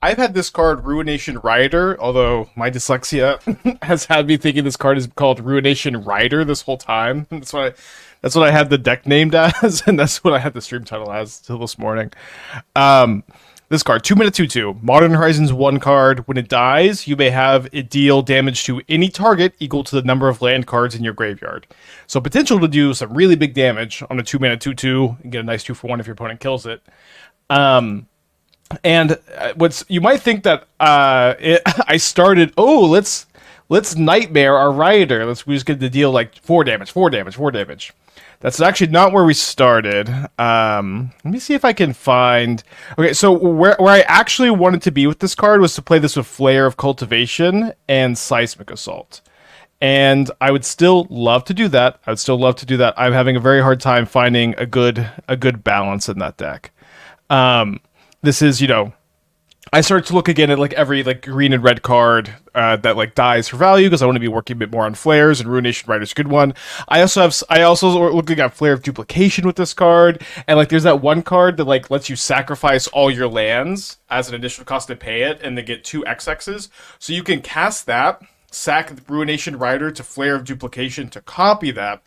I've had this card Ruination Rioter, although my dyslexia has had me thinking this card is called Ruination Rioter this whole time. That's what I had the deck named as, and that's what I had the stream title as till this morning. This card, 2 mana 2/2. Modern Horizons 1 card. When it dies, you may have it deal damage to any target equal to the number of land cards in your graveyard. So potential to do some really big damage on a 2 mana 2/2 and get a nice 2-for-1 if your opponent kills it. And what's you might think that I started. Oh, let's Nightmare our Rioter. We just get to deal like 4 damage, 4 damage, 4 damage. That's actually not where we started. Let me see if I can find. Okay, so where I actually wanted to be with this card was to play this with Flare of Cultivation and Seismic Assault. And I would still love to do that. I'm having a very hard time finding a good balance in that deck. This is, I started to look again at like every like green and red card that like dies for value because I want to be working a bit more on flares, and Ruination Rioter's a good one. I also looking at Flare of Duplication with this card, and like there's that one card that like lets you sacrifice all your lands as an additional cost to pay it, and then get 2 XXs. So you can cast that, sack Ruination Rioter to Flare of Duplication to copy that,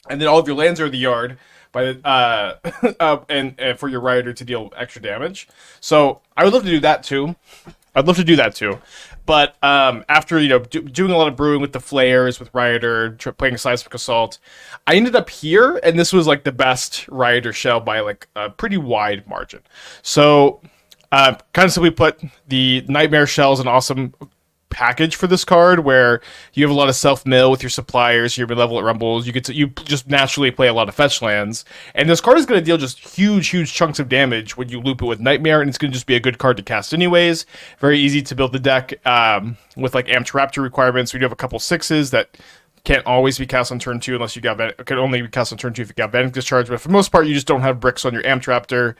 and then all of your lands are in the yard. And for your Rioter to deal extra damage. So I would love to do that too. But after doing a lot of brewing with the flares, with Rioter, playing Seismic Assault, I ended up here, and this was like the best Rioter shell by like a pretty wide margin. So kind of simply put, the Nightmare shell is an awesome package for this card where you have a lot of self-mill with your suppliers, your Malevolent Rumbles. You just naturally play a lot of fetch lands, and this card is going to deal just huge chunks of damage when you loop it with Nightmare, and it's going to just be a good card to cast anyways. Very easy to build the deck with like Amped Raptor requirements. We do have a couple 6s that can't always be cast on turn 2 unless you got can only be cast on turn 2 if you got Galvanic Discharge, but for the most part you just don't have bricks on your Amped Raptor.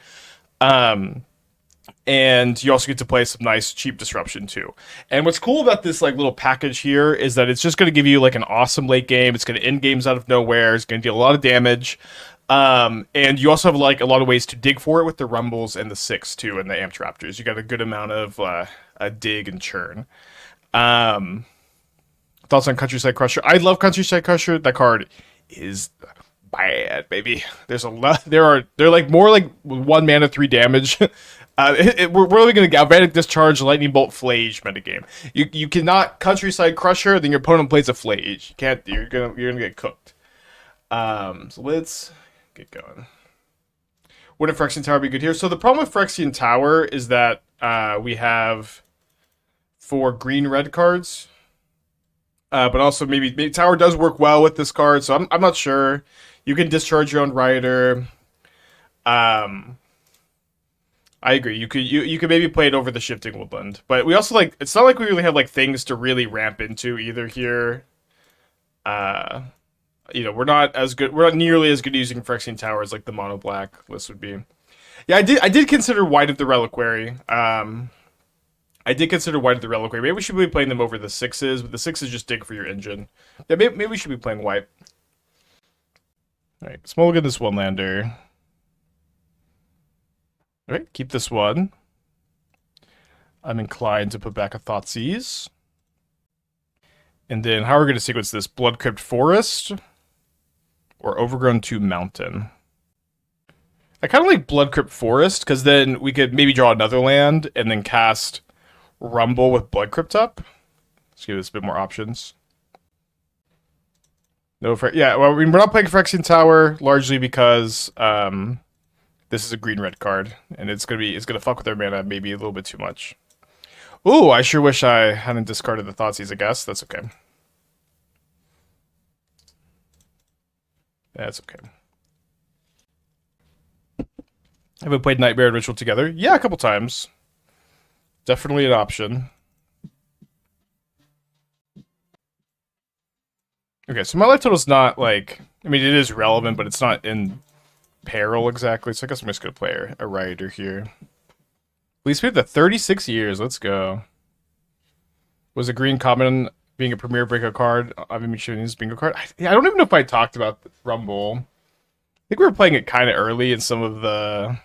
And you also get to play some nice cheap disruption too. And what's cool about this like little package here is that it's just going to give you like an awesome late game. It's going to end games out of nowhere. It's going to deal a lot of damage. And you also have like a lot of ways to dig for it with the Rumbles and the 6 too, and the Amped Raptors. You got a good amount of dig and churn. Thoughts on Countryside Crusher? I love Countryside Crusher. That card is bad, baby. There's a lot. They're like more like 1 mana 3 damage. We're really going to Galvanic Discharge, Lightning Bolt, Flage metagame. You cannot Countryside Crusher, then your opponent plays a Flage. You can't. You're gonna get cooked. So let's get going. Wouldn't Phyrexian Tower be good here? So the problem with Phyrexian Tower is that we have 4 green-red cards, but also maybe Tower does work well with this card. So I'm not sure. You can discharge your own Rioter. I agree. You could maybe play it over the Shifting Woodland, but we also like. It's not like we really have like things to really ramp into either here. We're not as good. We're not nearly as good using Phyrexian Tower as like the mono black list would be. Yeah, I did consider White of the Reliquary. Maybe we should be playing them over the 6s, but the 6s just dig for your engine. Yeah, maybe we should be playing White. All right, let's look at this one lander. All right, keep this one. I'm inclined to put back a Thoughtseize. And then how are we going to sequence this? Blood Crypt Forest or Overgrown Tomb Mountain? I kind of like Blood Crypt Forest because then we could maybe draw another land and then cast Rumble with Blood Crypt up. Let's give this a bit more options. Yeah, well, we're not playing Phyrexian Tower largely because this is a green-red card, and it's gonna fuck with our mana maybe a little bit too much. Ooh, I sure wish I hadn't discarded the Thoughtseize, I guess. That's okay. That's okay. Have we played Nightmare and Ritual together? Yeah, a couple times. Definitely an option. Okay, so my life total's not like... I mean, it is relevant, but it's not in peril exactly, so I guess I'm just gonna play a Rioter here. Please pay the 36 years, let's go. Was a green common being a premier breakout card? I've been showing this bingo card. I don't even know if I talked about Rumble. I think we were playing it kind of early in some of the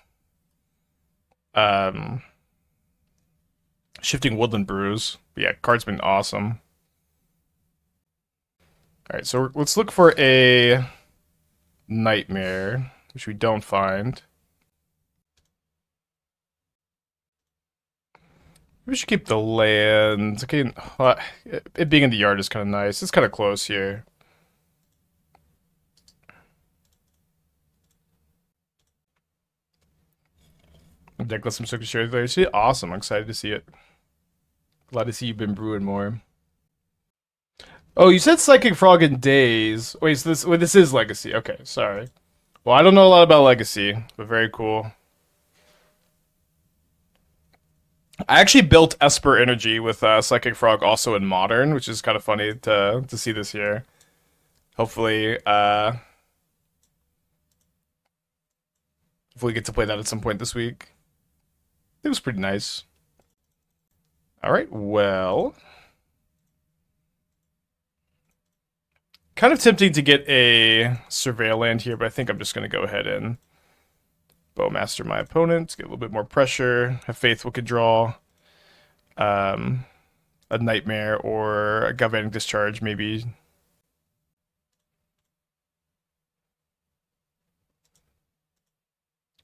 Shifting Woodland Brews. But yeah, card's been awesome. Alright, so let's look for a Nightmare, which we don't find. We should keep the land. Okay, it being in the yard is kind of nice. It's kind of close here. Deck lets some Circus Share there. See, awesome. I'm excited to see it. Glad to see you've been brewing more. Oh, you said Psychic Frog in Days. Wait, so this is Legacy. Okay, sorry. Well, I don't know a lot about Legacy, but very cool. I actually built Esper Energy with Psychic Frog also in Modern, which is kind of funny to see this here. Hopefully, hopefully get to play that at some point this week. It was pretty nice. Alright, well. Kind of tempting to get a Surveil land here, but I think I'm just going to go ahead and Bowmaster my opponent, get a little bit more pressure, have faith we could draw a Nightmare or a Galvanic Discharge, maybe.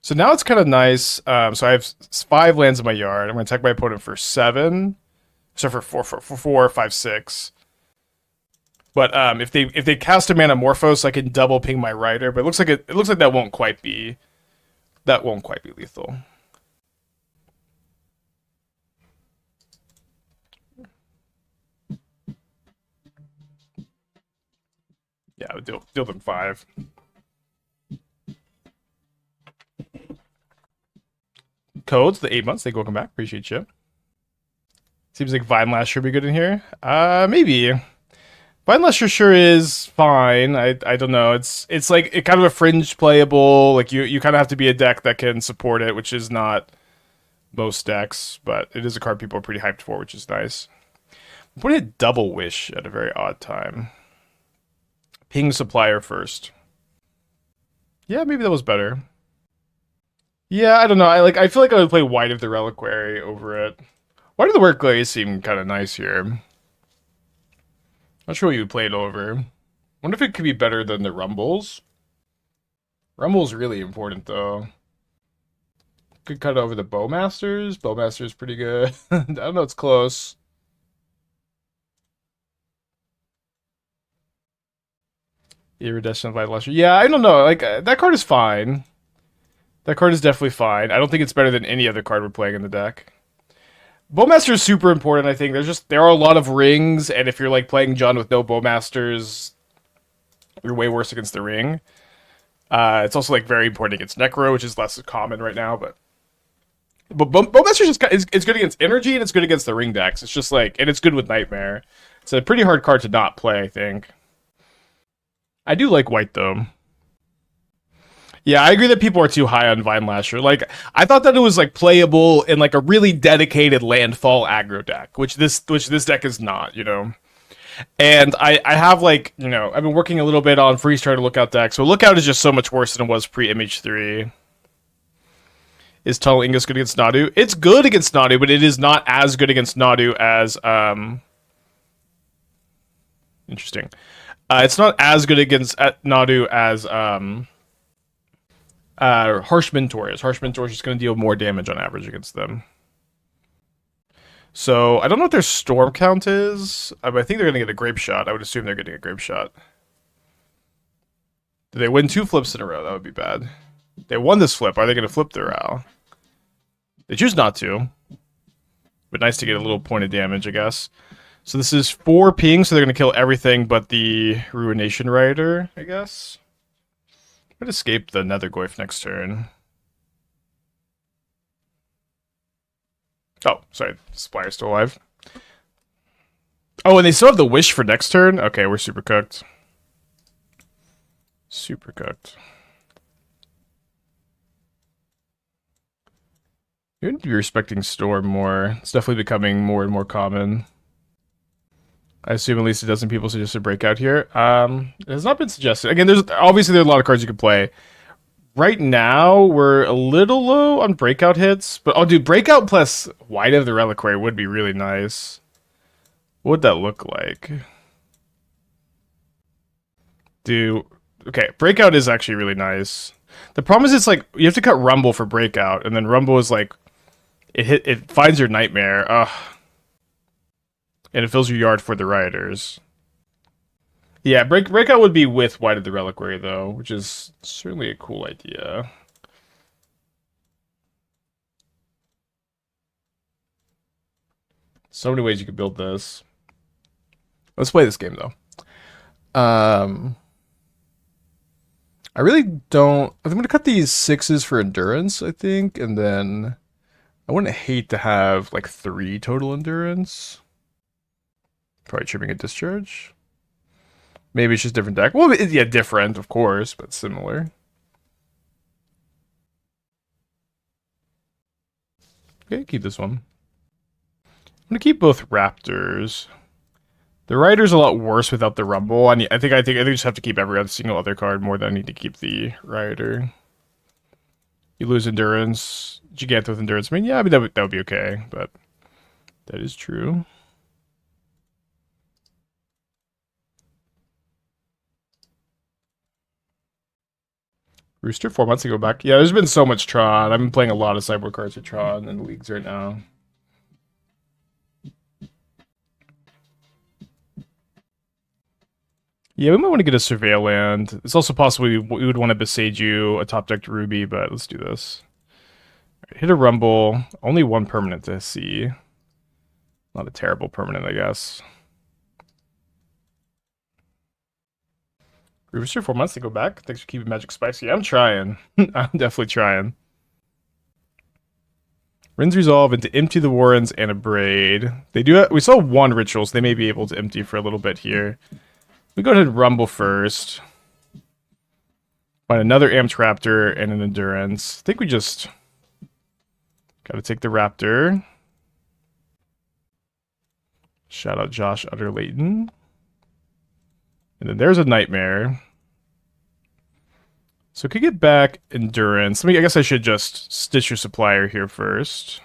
So now it's kind of nice. So I have 5 lands in my yard. I'm going to attack my opponent for 7. So for 4, 5, 6. But if they cast a Manamorphose, I can double ping my Rider. But it looks like that won't quite be lethal. Yeah, I would deal them 5. Codes, the 8 months. Thank you, welcome back. Appreciate you. Seems like Vine Lash should be good in here. Maybe. Vine Lasher sure is fine. I don't know. It's like kind of a fringe playable. Like you kind of have to be a deck that can support it, which is not most decks, but it is a card people are pretty hyped for, which is nice. I'm putting a Double Wish at a very odd time. Ping Supplier first. Yeah, maybe that was better. Yeah, I don't know. I feel like I would play White of the Reliquary over it. White of the Reliquary seemed kind of nice here. Not sure what you played over. Wonder if it could be better than the Rumbles. Rumble's really important, though. Could cut over the Bowmasters. Bowmasters pretty good. I don't know, it's close. Iridescent Vital Lustre. Yeah, I don't know. Like, that card is fine. That card is definitely fine. I don't think it's better than any other card we're playing in the deck. Bowmaster is super important, I think. There are a lot of rings, and if you're like playing John with no Bowmasters, you're way worse against the ring. It's also like very important against Necro, which is less common right now, but Bowmaster is good against energy and it's good against the ring decks. It's just like, and it's good with Nightmare. It's a pretty hard card to not play, I think. I do like White though. Yeah, I agree that people are too high on Vine Lasher. Like, I thought that it was like playable in like a really dedicated landfall aggro deck, which this deck is not, you know. And I have like, you know, I've been working a little bit on Freeze Starter Lookout deck, so Lookout is just so much worse than it was pre-Image 3. Is Tunnel Ingus good against Nadu? It's good against Nadu, but it is not as good against Nadu as interesting. It's not as good against Nadu as Harsh Mentor is. Harsh Mentor is just going to deal more damage on average against them. So, I don't know what their storm count is. I think they're going to get a Grape Shot. I would assume they're getting a Grape Shot. Did they win 2 flips in a row? That would be bad. They won this flip. Are they going to flip their Owl? They choose not to. But nice to get a little point of damage, I guess. So this is 4 ping, so they're going to kill everything but the Ruination Rioter, I guess. I'm going to escape the Nethergoyf next turn. Oh, sorry. Supplier's still alive. Oh, and they still have the Wish for next turn? Okay, we're super cooked. Super cooked. You need to be respecting Storm more. It's definitely becoming more and more common. I assume at least a dozen people suggest a breakout here. It has not been suggested. Again, there's a lot of cards you can play. right now we're a little low on breakout hits, but oh, dude, breakout plus Wide of the Reliquary would be really nice. What would that look like? Dude, okay, breakout is actually really nice. The problem is it's like you have to cut Rumble for breakout, and then Rumble is like it finds your nightmare, and it fills your yard for the rioters. Yeah, breakout would be with Wide of the Reliquary though, which is certainly a cool idea. So many ways you could build this. Let's play this game though. I really don't. I'm gonna cut these 6s for endurance, I think, and then I wouldn't hate to have like 3 total endurance. Probably trimming a discharge. Maybe it's just different deck. Well, yeah, different, of course, but similar. Okay, keep this one. I'm gonna keep both Raptors. The Rider's a lot worse without the Rumble. I think I just have to keep every other single other card more than I need to keep the Rider. You lose endurance. Jegantha with endurance. I mean, yeah, that would be okay, but that is true. Rooster 4 months ago back. Yeah, there's been so much Tron. I've been playing a lot of sideboard cards for Tron in the leagues right now. Yeah, we might want to get a Surveil land. It's also possible we would want to Boseiju a top decked Ruby, but let's do this. Right, hit a Rumble. Only one permanent to see. Not a terrible permanent, I guess. Rooster 4 months to go back. Thanks for keeping Magic spicy. I'm trying. I'm definitely trying. Rin's Resolve into empty the Warrens and a Braid. They do. We saw one ritual, so they may be able to empty for a little bit here. We go ahead and Rumble first. Find another Amped Raptor and an Endurance. I think we just gotta take the Raptor. Shout out Josh Utter Layton. And then there's a Nightmare. So we could get back Endurance. I guess I should just stitch your Supplier here first.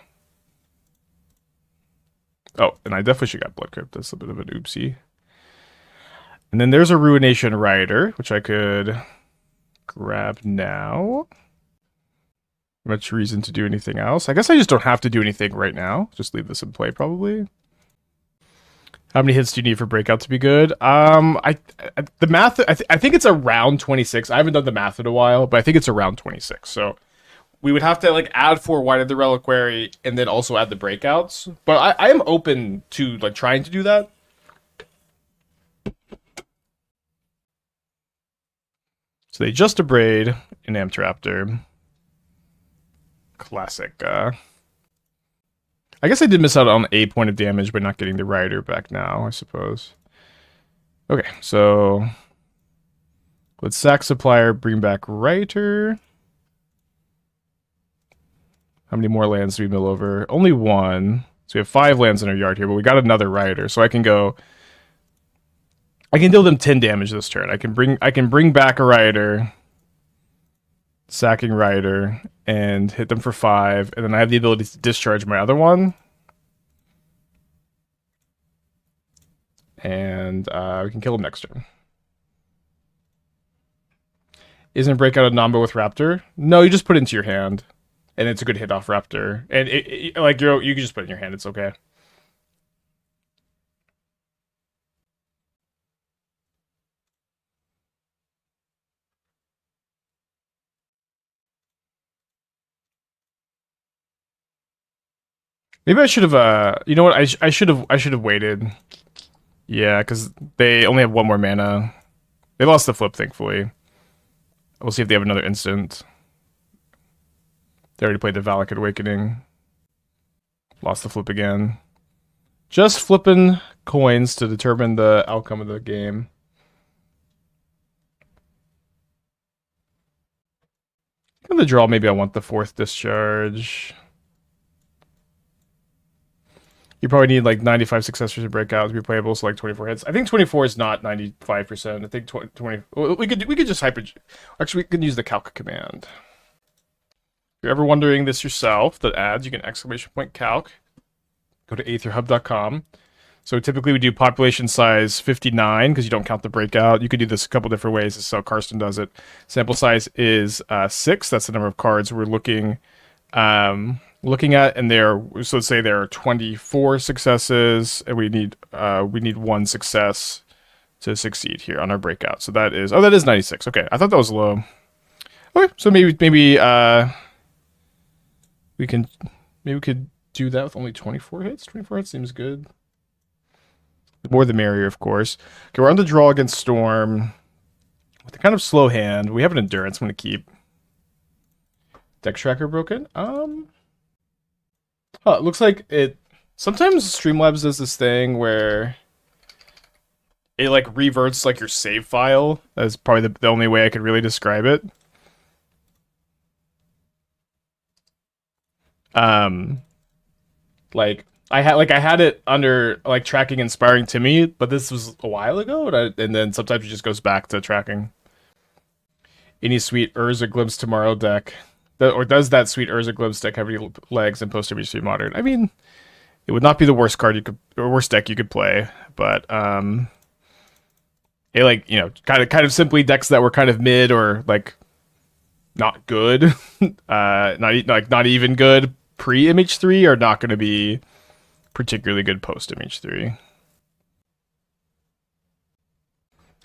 Oh, and I definitely should got Blood Crypt. That's a bit of an oopsie. And then there's a Ruination Rioter, which I could grab now. Much reason to do anything else. I guess I just don't have to do anything right now. Just leave this in play, probably. How many hits do you need for breakout to be good? The math, I think it's around 26. I haven't done the math in a while, but I think it's around 26. So we would have to like add 4 Wide of the Reliquary and then also add the breakouts. But I am open to like trying to do that. So they just a Braid an Amped Raptor. Classic. I guess I did miss out on a point of damage by not getting the Rider back now, I suppose. Okay, so let's sack Supplier, bring back Rioter. How many more lands do we mill over? Only 1. So we have 5 lands in our yard here, but we got another Rioter, so I can go. I can deal them 10 damage this turn. I can bring back a Rioter, sacking Rioter, and hit them for 5, and then I have the ability to discharge my other one. And we can kill him next turn. Isn't breakout a Nomba with Raptor? No, you just put it into your hand, and it's a good hit off Raptor. And like you can just put it in your hand. It's okay. Maybe I should have. You know what? I should have waited. Yeah, because they only have 1 more mana. They lost the flip, thankfully. We'll see if they have another instant. They already played the Valak Awakening. Lost the flip again. Just flipping coins to determine the outcome of the game. On the draw, maybe I want the 4th discharge. You probably need like 95 successors to break out to be playable, so like 24 hits. I think 24 is not 95%. I think 20. We could just hyper. Actually, we could use the calc command. you're ever wondering this yourself, the ads, you can !calc, go to aetherhub.com. So typically we do population size 59 because you don't count the breakout. You could do this a couple different ways. This is how Karsten does it. Sample size is 6. That's the number of cards we're looking at, and so let's say there are 24 successes, and we need 1 success to succeed here on our breakout. So that is 96. Okay, I thought that was low. Okay, so maybe we could do that with only 24 hits. 24 hits seems good. The more the merrier, of course. Okay, we're on the draw against Storm with a kind of slow hand. We have an endurance I'm going to keep. Deck tracker broken. It looks like it. Sometimes Streamlabs does this thing where it like reverts like your save file. That's probably the only way I could really describe it. Like I had it under like tracking Inspiring Timmy, but this was a while ago, and then sometimes it just goes back to tracking. Any sweet Urza Glimpse Tomorrow deck. Or does that sweet Urza Glimpse deck have any legs in post-MTG Modern? I mean, it would not be the worst deck you could play, but it like, you know, kind of simply decks that were kind of mid or like not good, not even good pre-MH3 are not going to be particularly good post-MH3.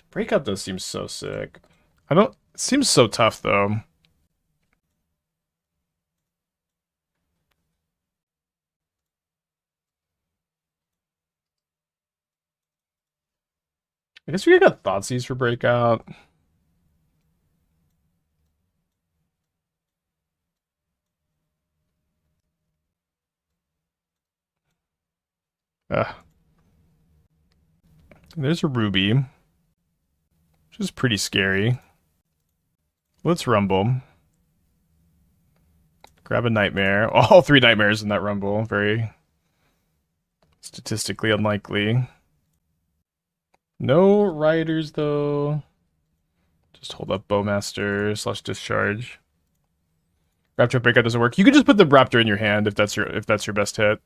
Breakout does seem so sick. It seems so tough though. I guess we got Thoughtseize for breakout. There's a Ruby, which is pretty scary. Let's Rumble. Grab a Nightmare. All 3 Nightmares in that Rumble. Very statistically unlikely. No Rioters, though. Just hold up Bowmasters / Discharge. Raptor breakout doesn't work. You could just put the Raptor in your hand if that's your best hit.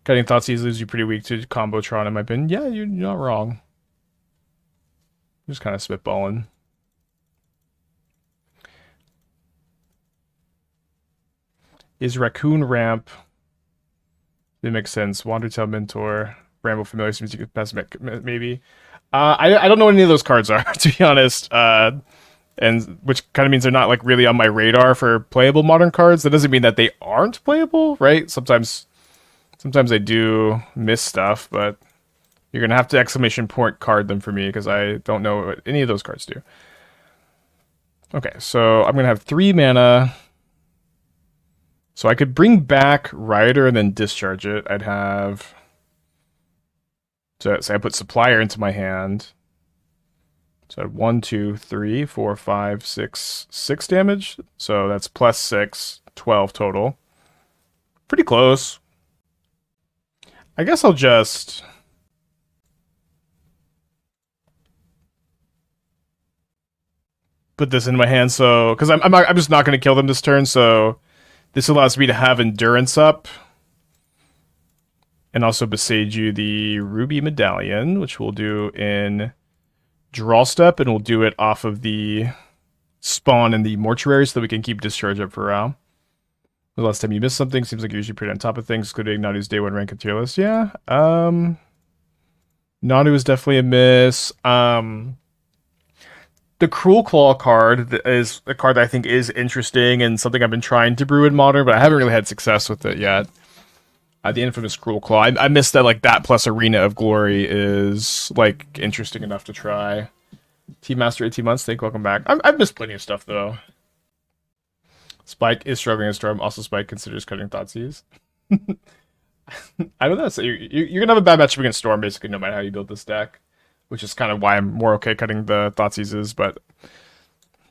Cutting Thoughtseize leaves you pretty weak to Combotron, in my opinion. Yeah, you're not wrong. Just kind of spitballing. Is Raccoon Ramp? It makes sense. Wandertail Mentor. Bramble Familiar seems you could pass maybe. I don't know what any of those cards are, to be honest. And which kind of means they're not like really on my radar for playable modern cards. That doesn't mean that they aren't playable, right? Sometimes I do miss stuff, but you're gonna have to exclamation point card them for me because I don't know what any of those cards do. Okay, so I'm gonna have 3 mana. So I could bring back Rioter and then discharge it. I'd have... So say I put Supplier into my hand. So I have 1, 2, 3, 4, 5, 6 damage. So that's plus 6, 12 total. Pretty close. I guess I'll just... put this in my hand, so... Because I'm just not going to kill them this turn, so... This allows me to have Endurance up. And also Boseiju the Ruby Medallion, which we'll do in Draw Step, and we'll do it off of the spawn in the Mortuary so that we can keep Discharge up for a while. The last time you missed something, seems like you're usually pretty on top of things, including Nanu's Day 1 rank and tier list. Yeah, Nanu is definitely a miss. The Cruel Claw card is a card that I think is interesting and something I've been trying to brew in Modern, but I haven't really had success with it yet. The infamous Cruel Claw. I missed that, like, that plus Arena of Glory is, like, interesting enough to try. Team Master 18 months, thank you, welcome back. I've missed plenty of stuff, though. Spike is struggling in Storm. Also, Spike considers cutting Thoughtseize. I don't know. So you're gonna have a bad matchup against Storm, basically, no matter how you build this deck. Which is kind of why I'm more okay cutting the Thoughtseizes, but...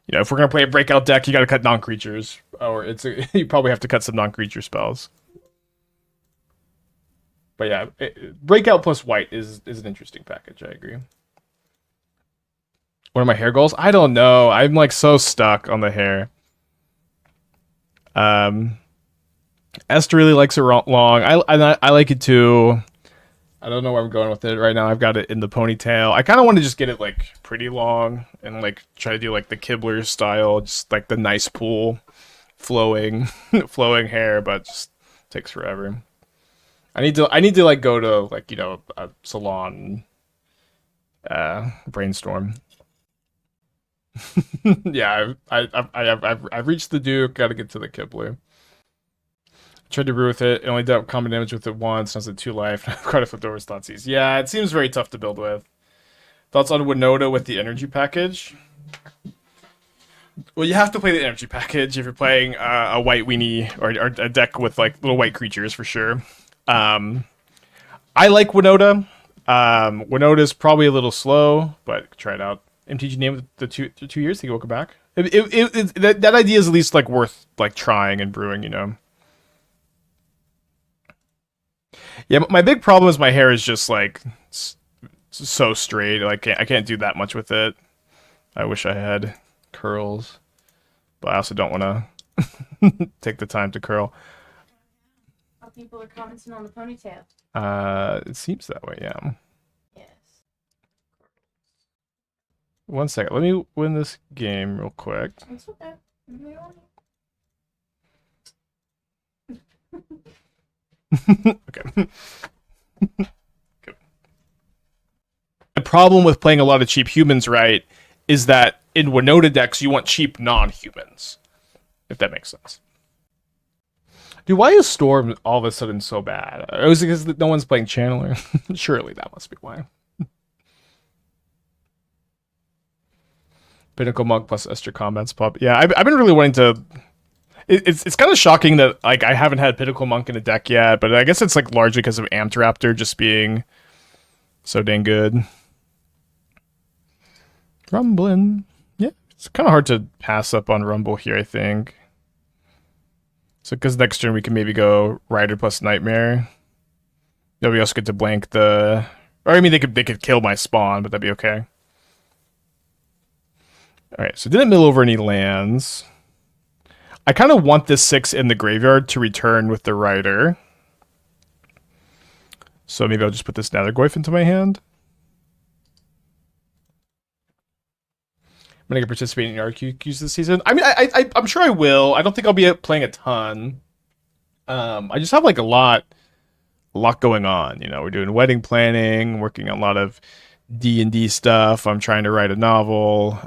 You know, if we're gonna play a breakout deck, you gotta cut non-creatures. Or you probably have to cut some non-creature spells. But yeah, breakout plus white is an interesting package, I agree. One of my hair goals? I don't know. I'm like so stuck on the hair. Esther really likes it long. I like it too. I don't know where I'm going with it right now. I've got it in the ponytail. I kind of want to just get it like pretty long and like try to do like the Kibler style, just like the nice pool, flowing, flowing hair, but just takes forever. I need to like go to like, you know, a salon, brainstorm. Yeah, I've reached the Duke. Got to get to the Kibler. Tried to brew with it. It only dealt common damage with it once. Now it's at 2 life. Quite a flipped over Thoughtseize. Yeah, it seems very tough to build with. Thoughts on Winota with the energy package? Well, you have to play the energy package if you're playing a white weenie or a deck with like little white creatures for sure. I like Winota. Winota is probably a little slow, but try it out. MTG name the 2 years. Think welcome back. That idea is at least like worth like trying and brewing. You know. Yeah, my big problem is my hair is just like so straight. Like I can't do that much with it. I wish I had curls, but I also don't want to take the time to curl. How people are commenting on the ponytail. It seems that way. Yeah. Yes. 1 second. Let me win this game real quick. It's okay. Okay. The problem with playing a lot of cheap humans, right, is that in Winota decks you want cheap non-humans, if that makes sense. Dude, why is Storm all of a sudden so bad? Or is it because no one's playing Channeler? Surely that must be why. Pinnacle Monk plus Esther Combats pop. Yeah, I've been really wanting to. It's kind of shocking that like I haven't had Pinnacle Monk in a deck yet, but I guess it's like largely because of Amped Raptor just being so dang good. Rumbling. Yeah, it's kind of hard to pass up on Rumble here, I think. So because next turn we can maybe go Rider plus Nightmare. Then we also get to blank the... Or I mean they could kill my spawn, but that'd be okay. Alright, so didn't mill over any lands. I kind of want this 6 in the graveyard to return with the Rider. So maybe I'll just put this Nethergoyf into my hand. I'm going to participate in RQQs this season. I mean, I'm sure I will. I don't think I'll be playing a ton. I just have like a lot going on. You know, we're doing wedding planning, working on a lot of D&D stuff. I'm trying to write a novel.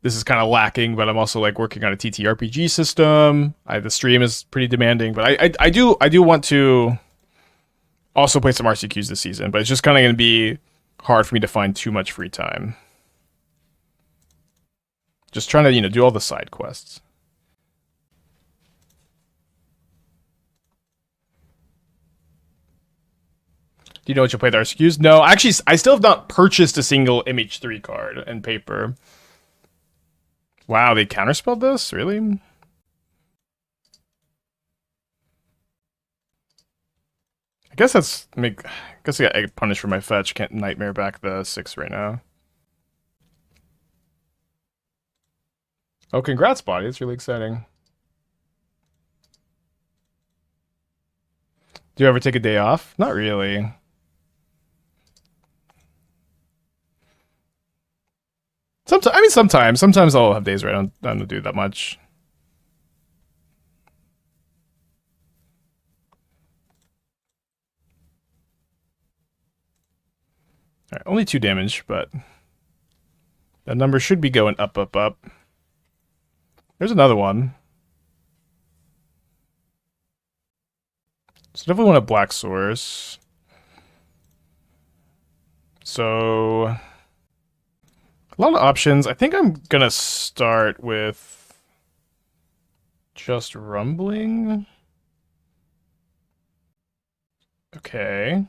This is kind of lacking, but I'm also like working on a TTRPG system. The stream is pretty demanding, but I do want to also play some RCQs this season, but it's just kind of going to be hard for me to find too much free time. Just trying to, you know, do all the side quests. Do you know what you'll play the RCQs? No, actually, I still have not purchased a single MH3 card in paper. Wow, they counterspelled this? Really? I guess that's... I guess I got punished for my fetch. Can't Nightmare back the 6 right now. Oh, congrats, Body. It's really exciting. Do you ever take a day off? Not really. Sometimes. Sometimes I'll have days where I don't do that much. Alright, only 2 damage, but that number should be going up, up, up. There's another one. So definitely want a black source. So a lot of options. I think I'm gonna start with just rumbling. Okay.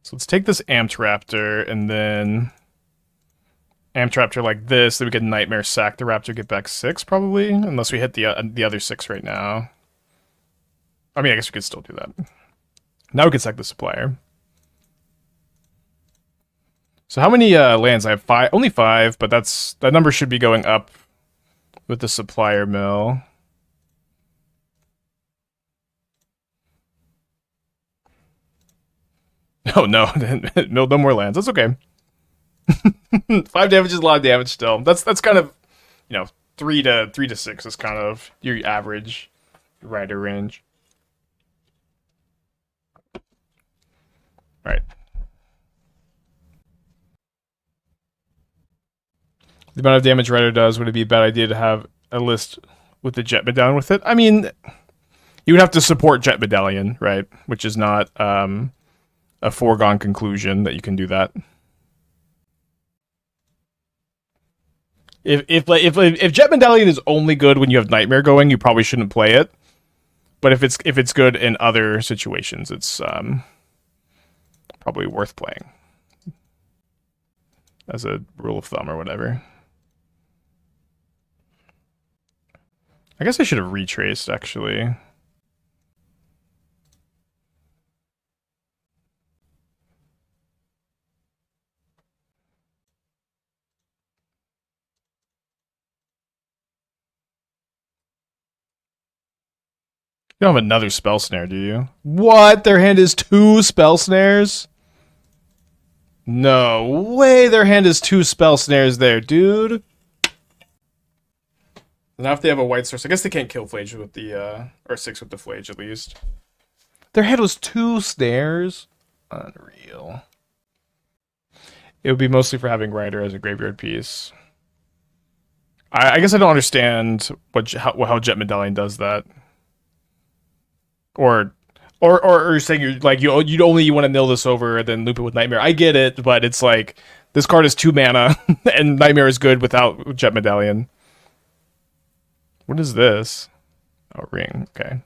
So let's take this Amped Raptor and then Amped Raptor like this. Then we get Nightmare sack the Raptor, get back 6 probably, unless we hit the other 6 right now. I mean, I guess we could still do that. Now we can sack the Supplier. So how many lands? I have 5, only 5, but that number should be going up with the supplier mill. Oh no, mill no more lands. That's okay. 5 damage is a lot of damage still. That's kind of, 3 to 6 is kind of your average rider range. All right. The amount of damage rider does, would it be a bad idea to have a list with the Jet Medallion with it? I mean, you would have to support Jet Medallion, right? Which is not a foregone conclusion that you can do that. If Jet Medallion is only good when you have Nightmare going, you probably shouldn't play it. But if it's good in other situations, it's probably worth playing as a rule of thumb or whatever. I guess I should have retraced, actually. You don't have another spell snare, do you? What? Their hand is 2 spell snares? No way their hand is 2 spell snares there, dude. Now if they have a white source, I guess they can't kill Flage with the, or 6 with the Flage at least. Their head was 2 snares? Unreal. It would be mostly for having Rider as a graveyard piece. I guess I don't understand how Jet Medallion does that. Or you're saying you'd only want to mill this over and then loop it with Nightmare. I get it, but it's like this card is 2 mana and Nightmare is good without Jet Medallion. What is this? Oh, ring. Okay.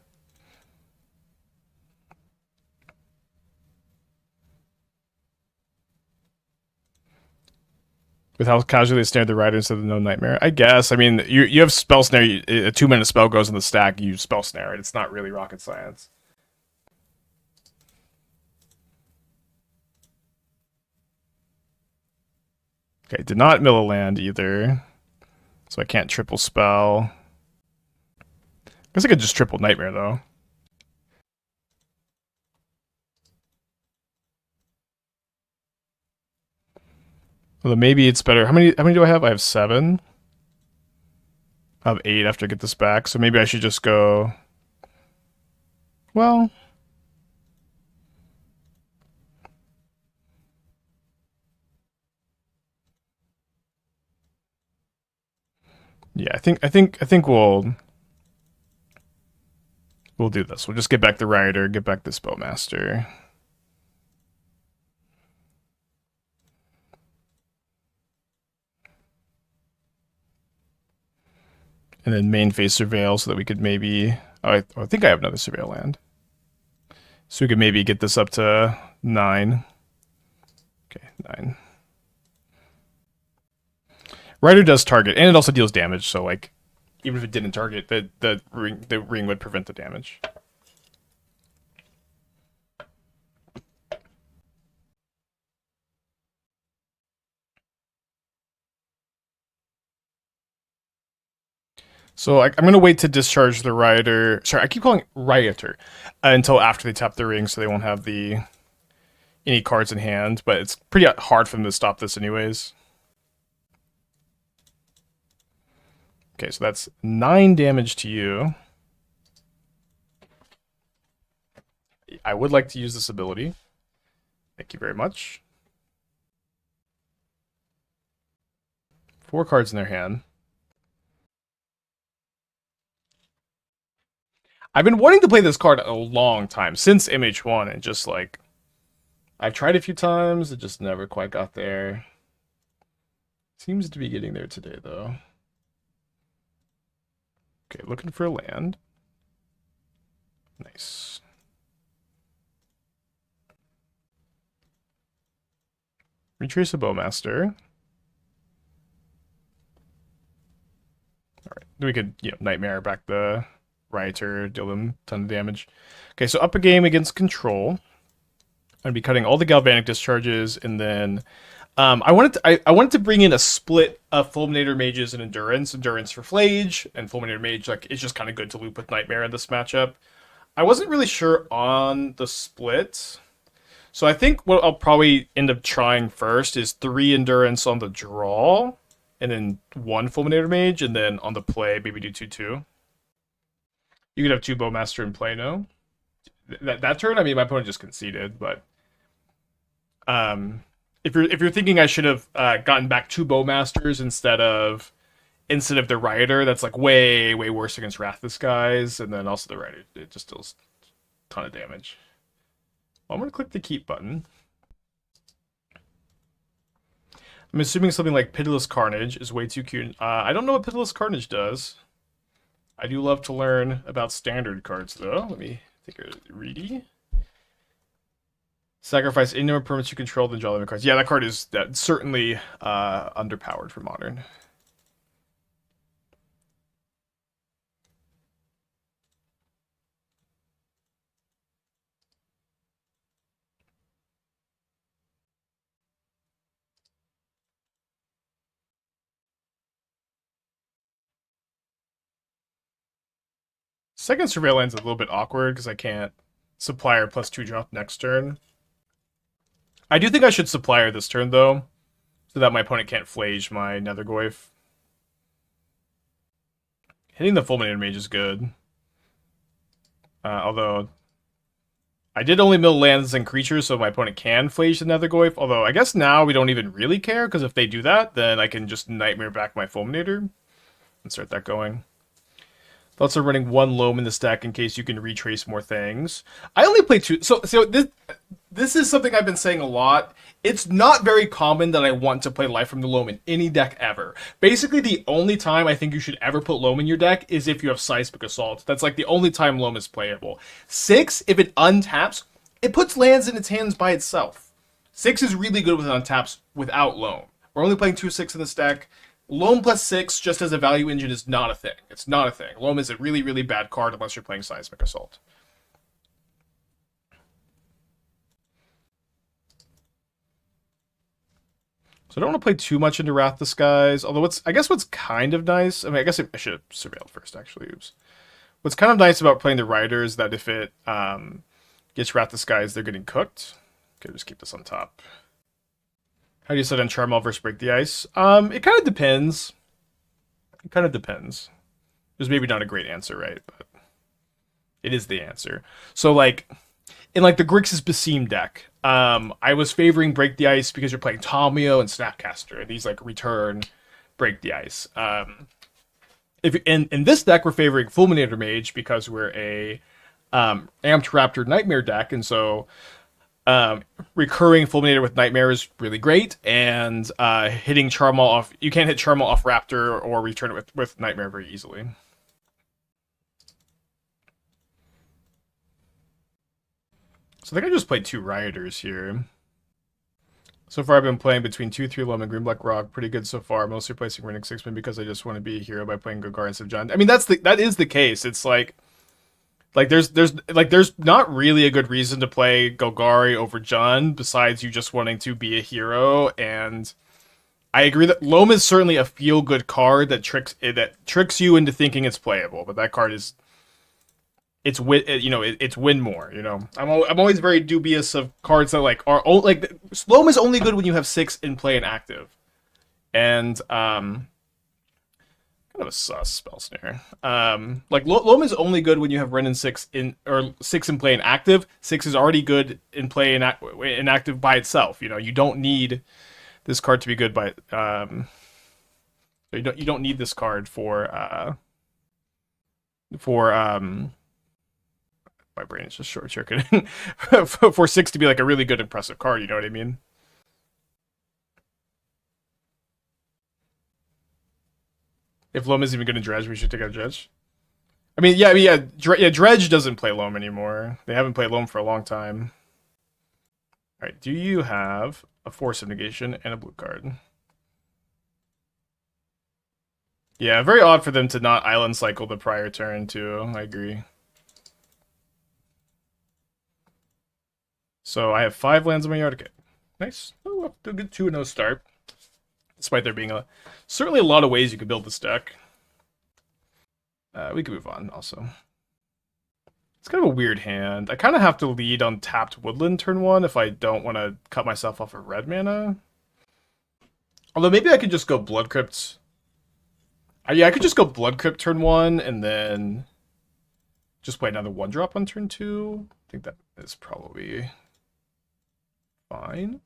With how casually they snare the rider instead of no Nightmare. I guess. I mean, you have spell snare. A 2-minute spell goes in the stack. You spell snare it. It's not really rocket science. Okay, did not mill a land either, so I can't triple spell. I guess I could just triple Nightmare though. Although maybe it's better. How many do I have? I have 7. I have 8 after I get this back, so maybe I should just go. Well, yeah, I think we'll do this. We'll just get back the Rioter, get back this Bowmaster. And then main phase Surveil so that we could maybe... Oh, I think I have another Surveil land. So we could maybe get this up to 9. Okay, 9. Rider does target, and it also deals damage, so like, even if it didn't target, the ring would prevent the damage. So I'm going to wait to discharge the Rioter. Sorry, I keep calling it Rioter until after they tap the ring, so they won't have any cards in hand. But it's pretty hard for them to stop this, anyways. Okay, so that's 9 damage to you. I would like to use this ability. Thank you very much. 4 cards in their hand. I've been wanting to play this card a long time, since MH1, and just like... I've tried a few times, it just never quite got there. Seems to be getting there today, though. Okay, looking for a land. Nice. Retrace a Bowmaster. Alright, we could, Nightmare back the Rioter, deal them a ton of damage. Okay, so up a game against Control. I'm going to be cutting all the Galvanic Discharges, and then I wanted to bring in a split of Fulminator Mages and Endurance for Flage, and Fulminator Mage like it's just kind of good to loop with Nightmare in this matchup. I wasn't really sure on the split, so I think what I'll probably end up trying first is 3 Endurance on the draw, and then 1 Fulminator Mage, and then on the play maybe do 2-2. You could have 2 Bowmaster in play, no? That turn, I mean, my opponent just conceded, but if you're thinking I should have gotten back 2 Bowmasters instead of the Rioter, that's like way worse against Wrath Disguise, and then also the Rioter, it just deals a ton of damage. Well, I'm gonna click the keep button. I'm assuming something like Pitiless Carnage is way too cute. I don't know what Pitiless Carnage does. I do love to learn about standard cards, though. Let me take a ready. Sacrifice any number of permanents you control, then draw 11 cards. Yeah, that card is certainly underpowered for Modern. Second Surveillance is a little bit awkward because I can't Supplier plus 2 drop next turn. I do think I should Supplier this turn, though, so that my opponent can't Flage my Nethergoyf. Hitting the Fulminator Mage is good. Although, I did only mill lands and creatures, so my opponent can Flage the Nethergoyf. Although, I guess now we don't even really care, because if they do that, then I can just Nightmare back my Fulminator and start that going. Also running 1 Loam in this deck in case you can retrace more things. I only play 2. So this is something I've been saying a lot. It's not very common that I want to play Life from the Loam in any deck ever. Basically, the only time I think you should ever put Loam in your deck is if you have Seismic Assault. That's like the only time Loam is playable. 6, if it untaps, it puts lands in its hands by itself. 6 is really good with untaps without Loam. We're only playing 2/6 in this deck. Loam plus 6, just as a value engine, is not a thing. It's not a thing. Loam is a really bad card unless you're playing Seismic Assault. So I don't want to play too much into Wrath Disguise, although I guess what's kind of nice, I mean, I guess I should have Surveilled first, actually. Oops. What's kind of nice about playing the Rider is that if it gets Wrath Disguise, they're getting cooked. Okay, just keep this on top. How do you set on Charmal versus Break the Ice? It kind of depends. It kind of depends. There's maybe not a great answer, right? But it is the answer. So, like, in like the Grixis Beseem deck, I was favoring Break the Ice because you're playing Tomio and Snapcaster, and these like return Break the Ice. If in this deck we're favoring Fulminator Mage because we're a Amped Raptor Nightmare deck, and so recurring Fulminator with Nightmare is really great, and hitting Charmal off, you can't hit Charmal off Raptor or return it with Nightmare very easily. So I think I just played 2 Rioters here. So far I've been playing between 2/3 Loam and Green Black Rock, pretty good so far. Mostly replacing Riddick Sixman because I just want to be a hero by playing Gogar instead of John. I mean that is the case. It's like there's not really a good reason to play Golgari over Jund besides you just wanting to be a hero, and I agree that Loam is certainly a feel-good card that tricks you into thinking it's playable, but that card is it's win more, you know. I'm always very dubious of cards that are Loam is only good when you have 6 in play and active. And kind of a sus spell snare. Loam is only good when you have Ren and 6 in play and active. 6 is already good in play and active by itself. You know, you don't need this card to be good by. You don't need this card for. My brain is just short circuiting. For 6 to be like a really good, impressive card. You know what I mean? If Loam isn't even good in Dredge, we should take out Dredge. Dredge doesn't play Loam anymore. They haven't played Loam for a long time. Alright, do you have a Force of Negation and a blue card? Yeah, very odd for them to not Island Cycle the prior turn, too. I agree. So I have 5 lands in my yard. Okay. Nice. Oh, a good 2-0 start. Despite there being certainly a lot of ways you could build this deck. We can move on also. It's kind of a weird hand. I kind of have to lead on tapped Woodland turn 1 if I don't want to cut myself off of red mana. Although maybe I could just go Blood Crypt. Yeah, I could just go Blood Crypt turn 1 and then just play another 1-drop on turn 2. I think that is probably fine.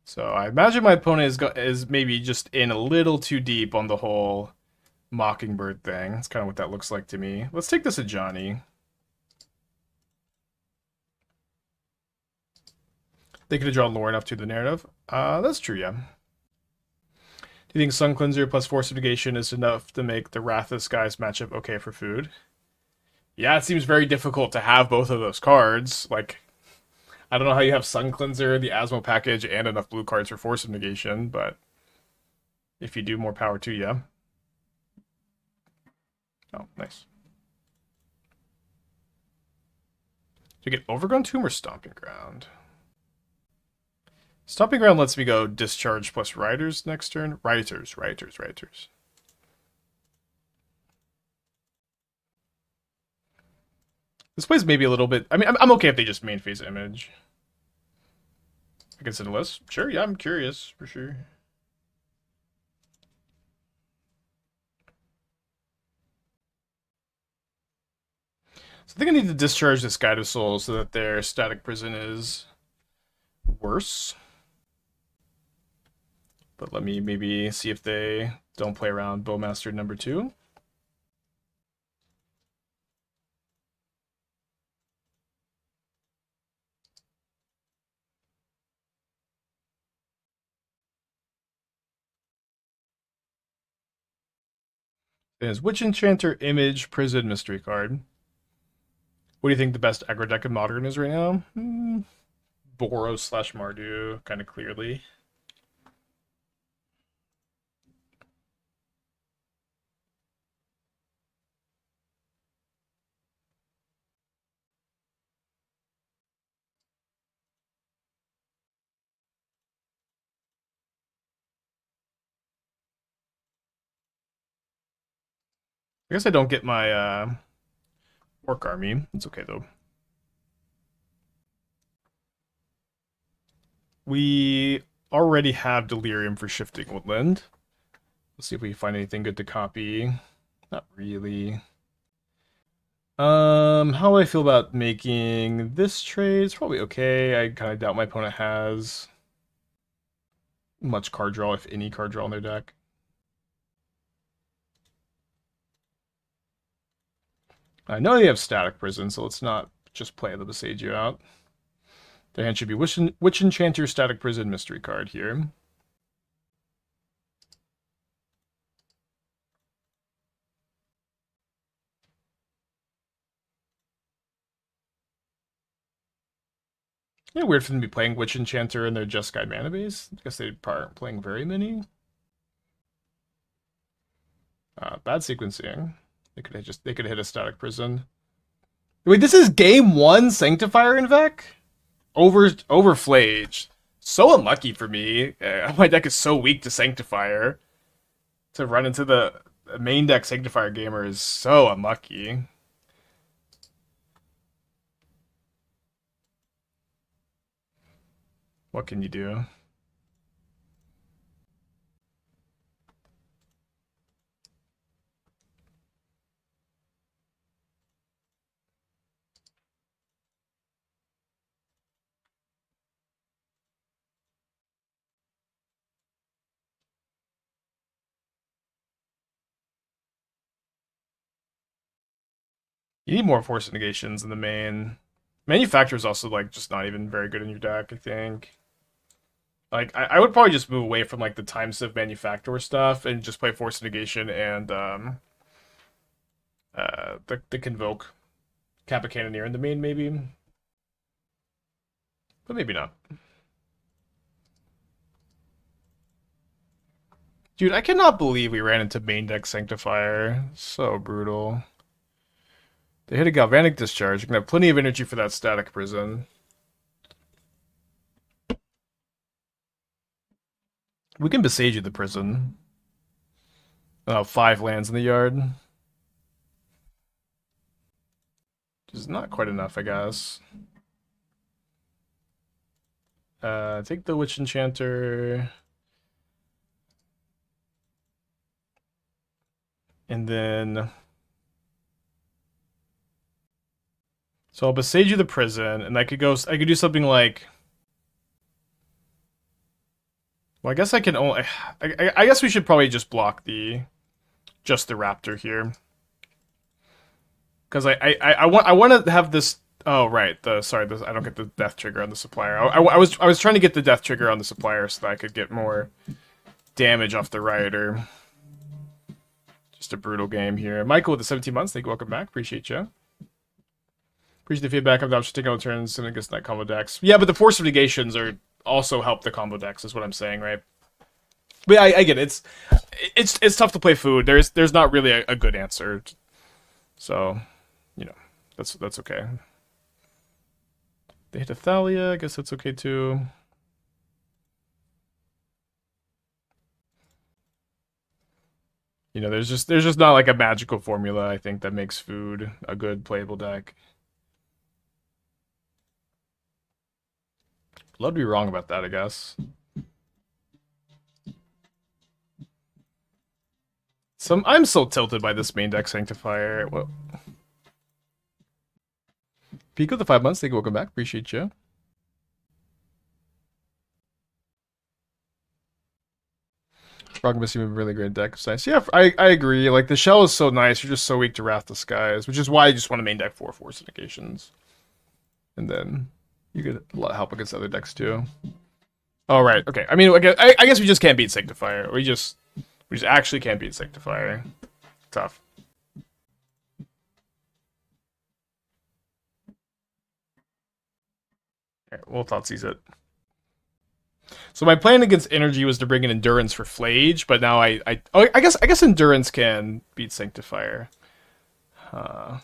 So I imagine my opponent is maybe just in a little too deep on the whole Mockingbird thing. That's kind of what that looks like to me. Let's take this to Johnny. They could have drawn lore enough to the narrative. That's true, yeah. Do you think Sun Cleanser plus Force of Negation is enough to make the Wrath of Skies matchup okay for food? Yeah, it seems very difficult to have both of those cards. Like, I don't know how you have Sun Cleanser, the Asmo package, and enough blue cards for Force of Negation, but if you do, more power to you. Oh, nice. Do you get Overgrown Tomb or Stomping Ground? Stomping Ground lets me go Discharge plus Riders next turn. Rioters. This plays maybe a little bit... I mean, I'm okay if they just main phase Image. I can send a list. Sure, yeah, I'm curious, for sure. So I think I need to discharge this Guide of Souls so that their Static Prison is worse. But let me maybe see if they don't play around Bowmaster number 2. There's Witch Enchanter, Image, Prison, Mystery card. What do you think the best aggro deck in Modern is right now? Boros / Mardu, kind of clearly. I guess I don't get my Orc Army. It's okay, though. We already have Delirium for Shifting Woodland. Let's see if we find anything good to copy. Not really. How do I feel about making this trade? It's probably okay. I kind of doubt my opponent has much card draw, if any card draw in their deck. I know they have Static Prison, so let's not just play the Boseiju out. Their hand should be Witch Enchanter, Static Prison, Mystery card here. Yeah, weird for them to be playing Witch Enchanter in their Just Guide mana base. I guess they probably aren't playing very many. Bad sequencing. They could have hit a Static Prison. Wait, this is game 1 Sanctifier in Vec? Over Flage. So unlucky for me. My deck is so weak to Sanctifier. To run into the main deck Sanctifier gamer is so unlucky. What can you do? You need more Force Negations in the main. Manufacturer is also like just not even very good in your deck, I think. Like I would probably just move away from like the Time Sieve Manufacturer stuff and just play Force Negation and the Convoke Kappa Cannoneer in the main maybe. But maybe not. Dude, I cannot believe we ran into main deck Sanctifier. So brutal. They hit a Galvanic Discharge. You can have plenty of energy for that Static Prison. We can Boseiju the prison. Oh, 5 lands in the yard. Which is not quite enough, I guess. Take the Witch Enchanter. And then... So I'll Boseiju the prison, and I could do something like... Well, I guess I can only... I guess we should probably just block just the Raptor here. Because I want to have this... Oh, right. I don't get the death trigger on the Supplier. I was trying to get the death trigger on the Supplier so that I could get more damage off the Rioter. Just a brutal game here. Michael with the 17 months. Thank you. Welcome back. Appreciate you. Appreciate the feedback. I'm just taking out turns and against that combo decks. Yeah, but the Force of Negations also help the combo decks, is what I'm saying, right? But yeah, I get it. It's tough to play food. There's not really a good answer. So, you know, that's okay. They hit a Thalia, I guess that's okay too. You know, there's just not like a magical formula, I think, that makes food a good playable deck. Love to be wrong about that, I guess. I'm so tilted by this main deck Sanctifier. Whoa. Pico the 5 months, thank you, welcome back. Appreciate you. Rock must be a really great deck. It's nice. Yeah, I agree. Like, the shell is so nice. You're just so weak to Wrath the Skies, which is why I just want to main deck 4 Force Indications. And then you get a lot of help against other decks too. Oh, right. Okay. I mean, I guess we just can't beat Sanctifier. We just actually can't beat Sanctifier. Tough. Alright, we'll Thoughtseize it. So my plan against Energy was to bring in Endurance for Flage, but now I guess Endurance can beat Sanctifier. Okay,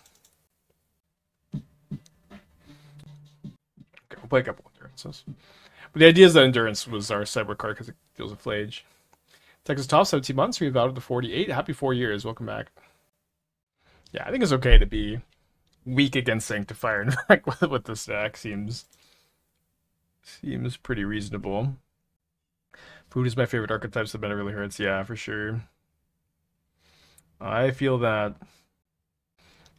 we'll play a couple Endurances. But the idea is that Endurance was our sideboard card because it deals with Flage. Texas Top, 17 months, reevaluated to 48. Happy 4 years, welcome back. Yeah, I think it's okay to be weak against Sanctifier with this deck. Seems pretty reasonable. Food is my favorite archetype, so the meta really hurts. Yeah, for sure. I feel that...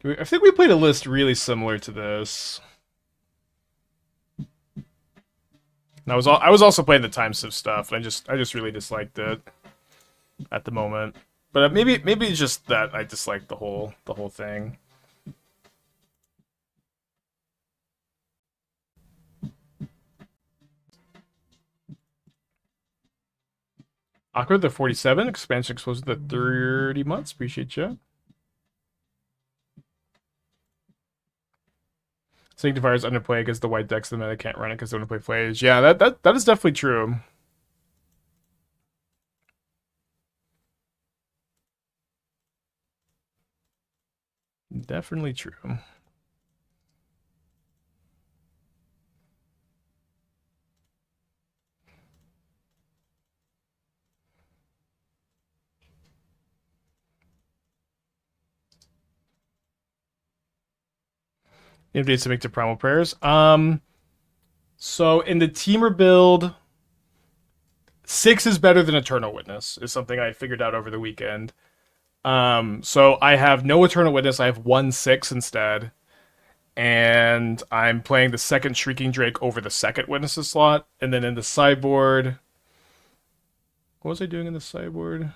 I think we played a list really similar to this. And I was also playing the time sieve stuff, and I just really disliked it at the moment. But maybe it's just that I disliked the whole thing. Awkward the 47, expansion exposed to 30 months. Appreciate you. Sanctifier is underplay because the white decks the meta can't run it because they want to play Flage. Yeah, that is definitely true. Definitely true. Updates to make to Primal Prayers. So in the Teamer build, 6 is better than Eternal Witness, is something I figured out over the weekend. So I have no Eternal Witness, I have 1/6 instead. And I'm playing the second Shrieking Drake over the second Witnesses slot. And then in the sideboard... What was I doing in the sideboard?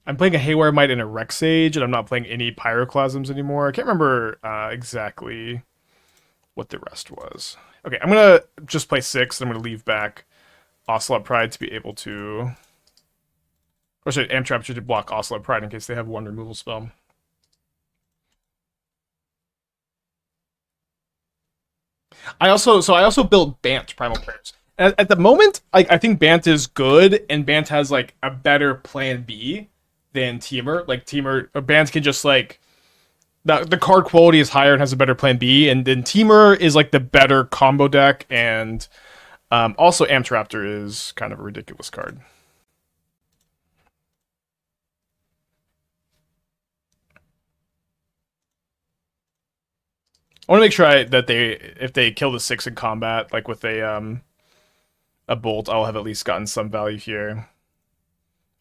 I'm playing a Haywire Might and a Rexage, and I'm not playing any Pyroclasms anymore. I can't remember exactly what the rest was. Okay, I'm going to just play 6, and I'm going to leave back Ocelot Pride to be able to... Or should Amped Raptor to block Ocelot Pride in case they have one removal spell. I also built Bant Primal Prayers. At the moment, I think Bant is good, and Bant has like a better plan B than Teamer. Like Teamer, Bant can just like the card quality is higher and has a better plan B, and then Temur is like the better combo deck, and also Amped Raptor is kind of a ridiculous card. I want to make sure if they kill the 6 in combat, like with a bolt, I'll have at least gotten some value here.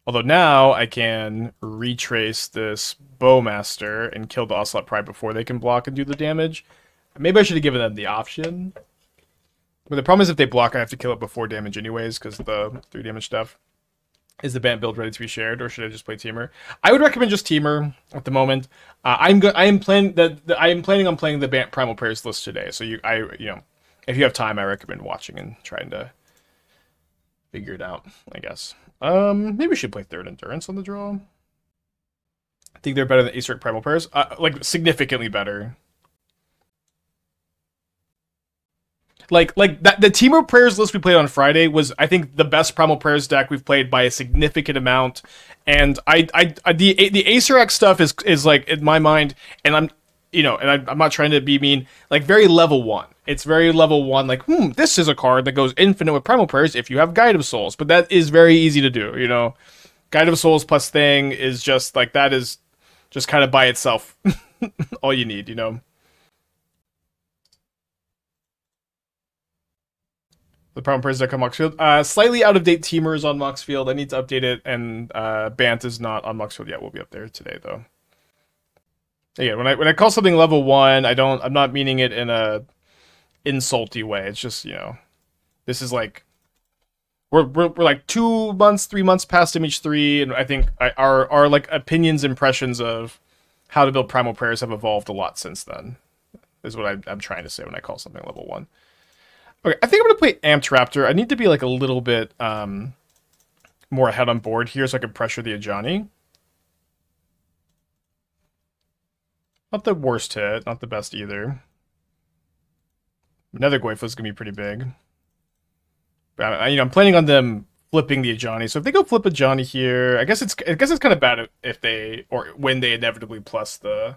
Although now I can retrace this Bowmaster and kill the Ocelot Pride before they can block and do the damage. Maybe I should have given them the option. But the problem is if they block, I have to kill it before damage anyways, because the 3 damage stuff. Is the Bant build ready to be shared, or should I just play Temur? I would recommend just Temur at the moment. I am planning on playing the Bant Primal Prayers list today. So if you have time, I recommend watching and trying to figure it out, I guess. Maybe we should play Third Endurance on the draw. I think they're better than Acerec Primal Prayers. Like, significantly better. Like that, the Temur Prayers list we played on Friday was, I think, the best Primal Prayers deck we've played by a significant amount. And the Acerec stuff is like, in my mind, and I'm not trying to be mean, like very level 1. It's very level 1, like, this is a card that goes infinite with Primal Prayers if you have Guide of Souls. But that is very easy to do, you know? Guide of Souls plus thing is just, like, that is just kind of by itself all you need, you know? The Primal Prayers deck on Moxfield. Slightly out-of-date Temur is on Moxfield. I need to update it, and Bant is not on Moxfield yet. We'll be up there today, though. Again, when I call something level 1, I'm not meaning it in a insulty way. It's just, this is like we're like 2 months, 3 months past MH3, and I think our like opinions, impressions of how to build Primal Prayers have evolved a lot since then. Is what I'm trying to say when I call something level 1. Okay, I think I'm gonna play Amped Raptor. I need to be like a little bit more ahead on board here so I can pressure the Ajani. Not the worst hit, not the best either. Nethergoyf is gonna be pretty big. But I'm planning on them flipping the Ajani. So if they go flip Ajani here, I guess it's kind of bad if they, or when they inevitably plus the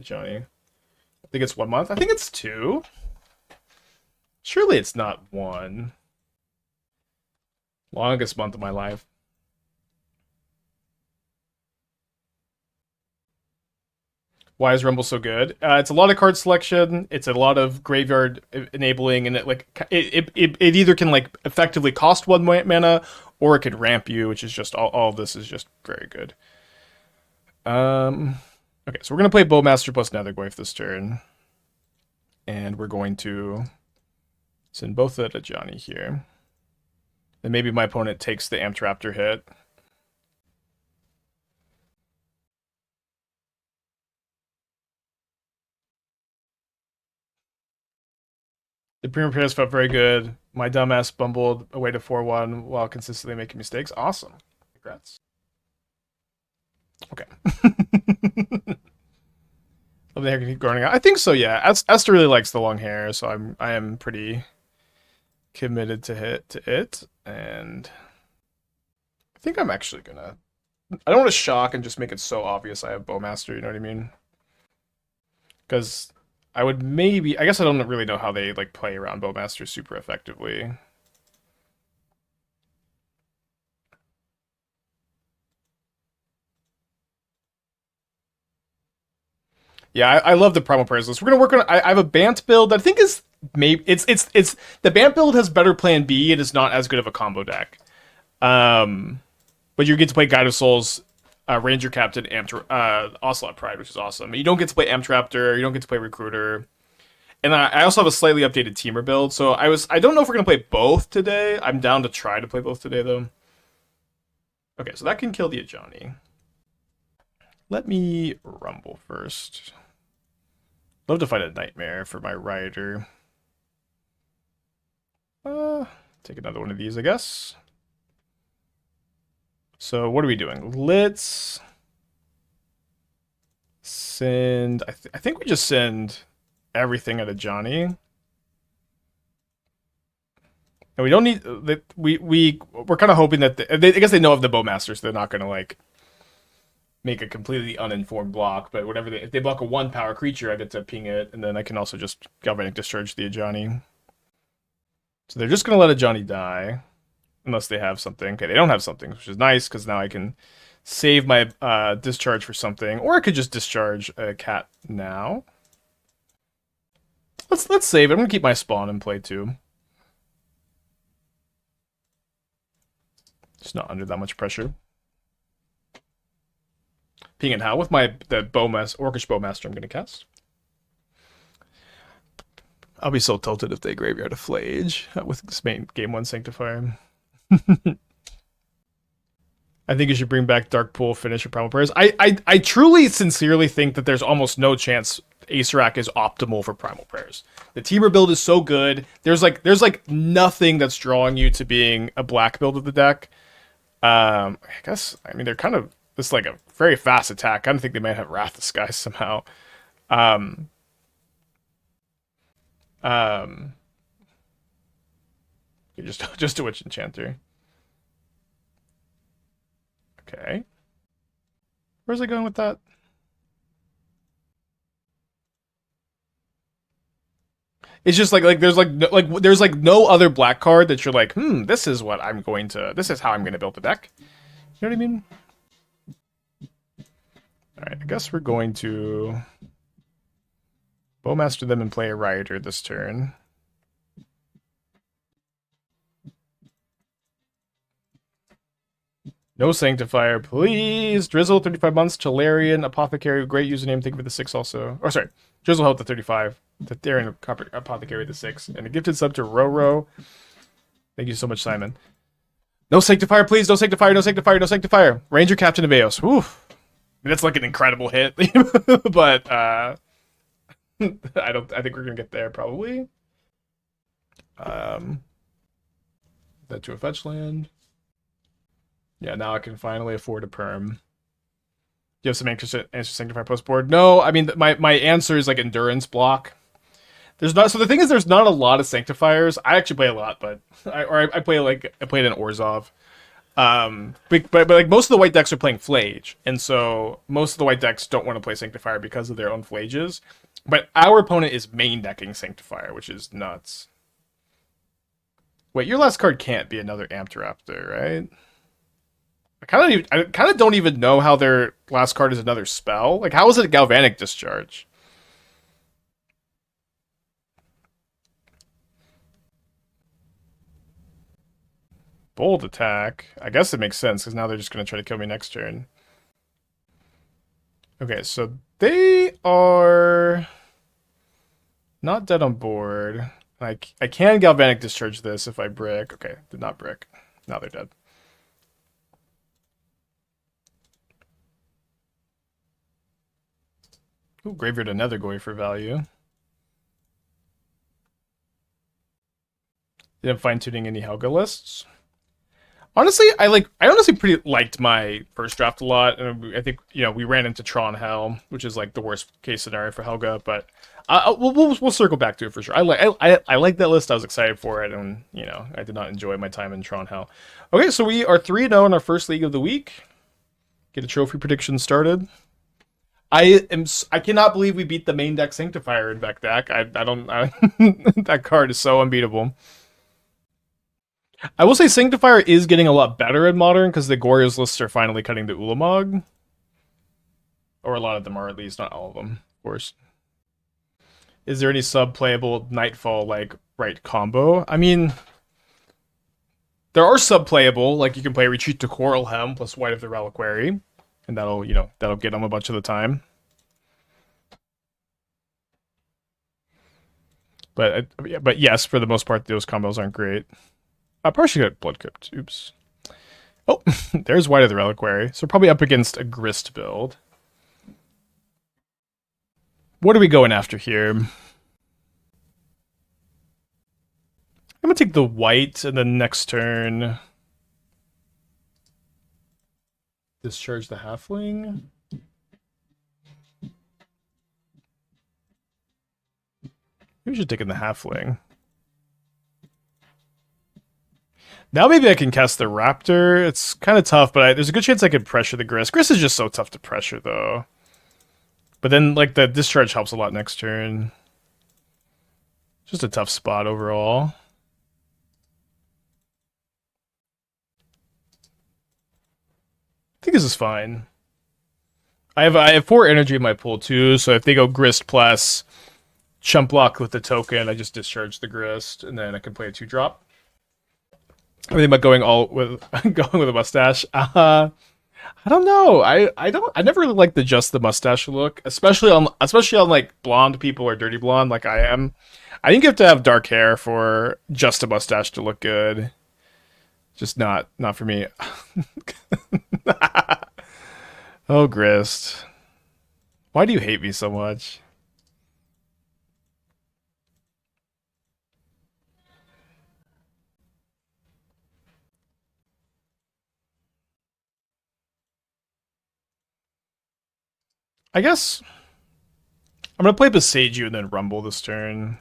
Ajani. I think it's 1 month. I think it's 2. Surely it's not 1. Longest month of my life. Why is Rumble so good? It's a lot of card selection. It's a lot of graveyard enabling, and it either can like effectively cost 1 mana, or it could ramp you, which is just all of this is just very good. Okay, so we're gonna play Bowmaster plus Nethergoyf this turn, and we're going to send both at Ajani here. Then maybe my opponent takes the Amped Raptor hit. The Premier Pairs felt very good. My dumbass bumbled away to 4-1 while consistently making mistakes. Awesome. Congrats. Okay. Love the hair can keep growing out. I think so, yeah. Esther really likes the long hair, so I am pretty committed to it. And I think I'm actually gonna... I don't want to shock and just make it so obvious I have Bowmaster, you know what I mean? Because... I would maybe... I guess I don't really know how they like play around Bowmaster super effectively. Yeah, I love the Primal Prayers list. We're gonna work on... I have a Bant build that I think is... maybe it's the Bant build has better plan B. It is not as good of a combo deck. But you get to play Guide of Souls, Ranger Captain, Ocelot Pride, which is awesome. You don't get to play Amped Raptor. You don't get to play Recruiter. And I also have a slightly updated Temur build. So I don't know if we're going to play both today. I'm down to try to play both today, though. Okay, so that can kill the Ajani. Let me Rumble first. Love to fight a Nightmare for my Rioter. Take another one of these, I guess. So what are we doing? Let's send... I think we just send everything at Ajani. And we don't need... we're kind of hoping that... I guess they know of the Bowmasters. So they're not going to, like, make a completely uninformed block, but whatever if they block a 1-power creature, I get to ping it, and then I can also just Galvanic Discharge the Ajani. So they're just gonna let Ajani die, unless they have something. Okay, they don't have something, which is nice because now I can save my discharge for something, or I could just discharge a cat now. Let's save it. I'm gonna keep my spawn in play too. It's not under that much pressure. Ping and how with the Orcish Bowmaster I'm gonna cast. I'll be so tilted if they graveyard a Flage with this main game 1 Sanctifier. I think you should bring back Dark Pool, finish your Primal Prayers. I truly, sincerely think that there's almost no chance Acerak is optimal for Primal Prayers. The Temur build is so good. There's like nothing that's drawing you to being a black build of the deck. I guess, I mean, they're kind of, this like a very fast attack. I kind of think they might have Wrath of Skies somehow. Just a Witch Enchanter. Okay. Where's it going with that? It's just like there's no other black card that you're like, this is how I'm gonna build the deck. You know what I mean? Alright, I guess we're going to Bowmaster them and play a Rioter this turn. No Sanctifier, please. Drizzle, 35 months. Chalarian, Apothecary, great username. Thank you for the 6 also. Oh, sorry. Drizzle helped the 35. The Therian Apothecary, the 6. And a gifted sub to Roro. Thank you so much, Simon. No Sanctifier, please. No Sanctifier, no Sanctifier, no Sanctifier. Ranger Captain of Eos. Whew. That's like an incredible hit. But, I think we're going to get there, probably. That to a fetch land. Yeah, now I can finally afford a perm. You have some answers to Sanctify post board? No, I mean my answer is like endurance block. There's not. So the thing is, there's not a lot of Sanctifiers. I actually play a lot, but I played an Orzhov. But like most of the white decks are playing Flage, and so most of the white decks don't want to play Sanctifier because of their own Flages. But our opponent is main decking Sanctifier, which is nuts. Wait, your last card can't be another Amped Raptor, right? I kind of don't even know how their last card is another spell. Like, how is it a Galvanic Discharge? Bold attack. I guess it makes sense, because now they're just going to try to kill me next turn. Okay, so they are not dead on board. I can Galvanic Discharge this if I brick. Okay, did not brick. Now they're dead. Ooh, graveyard a Nethergoyf for value. Didn't fine-tuning any Helga lists. Honestly, I honestly pretty liked my first draft a lot, and I think we ran into Tron Hell, which is like the worst case scenario for Helga, but we'll circle back to it for sure. I like that list. I was excited for it, and I did not enjoy my time in Tron Hell. Okay, so we are 3-0 in our first league of the week. Get a trophy prediction started. I cannot believe we beat the main deck Sanctifier in Beck deck. That card is so unbeatable. I will say Sanctifier is getting a lot better in Modern because the Goryo's lists are finally cutting to Ulamog. Or a lot of them are, at least, not all of them, of course. Is there any sub-playable Nightfall, like, right combo? I mean, there are sub-playable, like you can play Retreat to Coralhelm plus White of the Reliquary, and that'll get them a bunch of the time. But yes, for the most part, those combos aren't great. I probably should get Blood Crypt. Oops. Oh, there's White of the Reliquary. So probably up against a Grist build. What are we going after here? I'm going to take the white, and then next turn discharge the Halfling. Maybe we should take in the Halfling. Now maybe I can cast the Raptor. It's kind of tough, but there's a good chance I could pressure the Grist. Grist is just so tough to pressure, though. But then, like, the Discharge helps a lot next turn. Just a tough spot overall. I think this is fine. I have 4 energy in my pool, too, so if they go Grist plus Chump Block with the token, I just discharge the Grist, and then I can play a 2-drop. I think about going all with going with a mustache. I don't know. I never really liked the mustache look, especially on like blonde people or dirty blonde like I am. I think you have to have dark hair for just a mustache to look good. Just not for me. Oh, Grist. Why do you hate me so much? I guess I'm gonna play Boseiju and then Rumble this turn.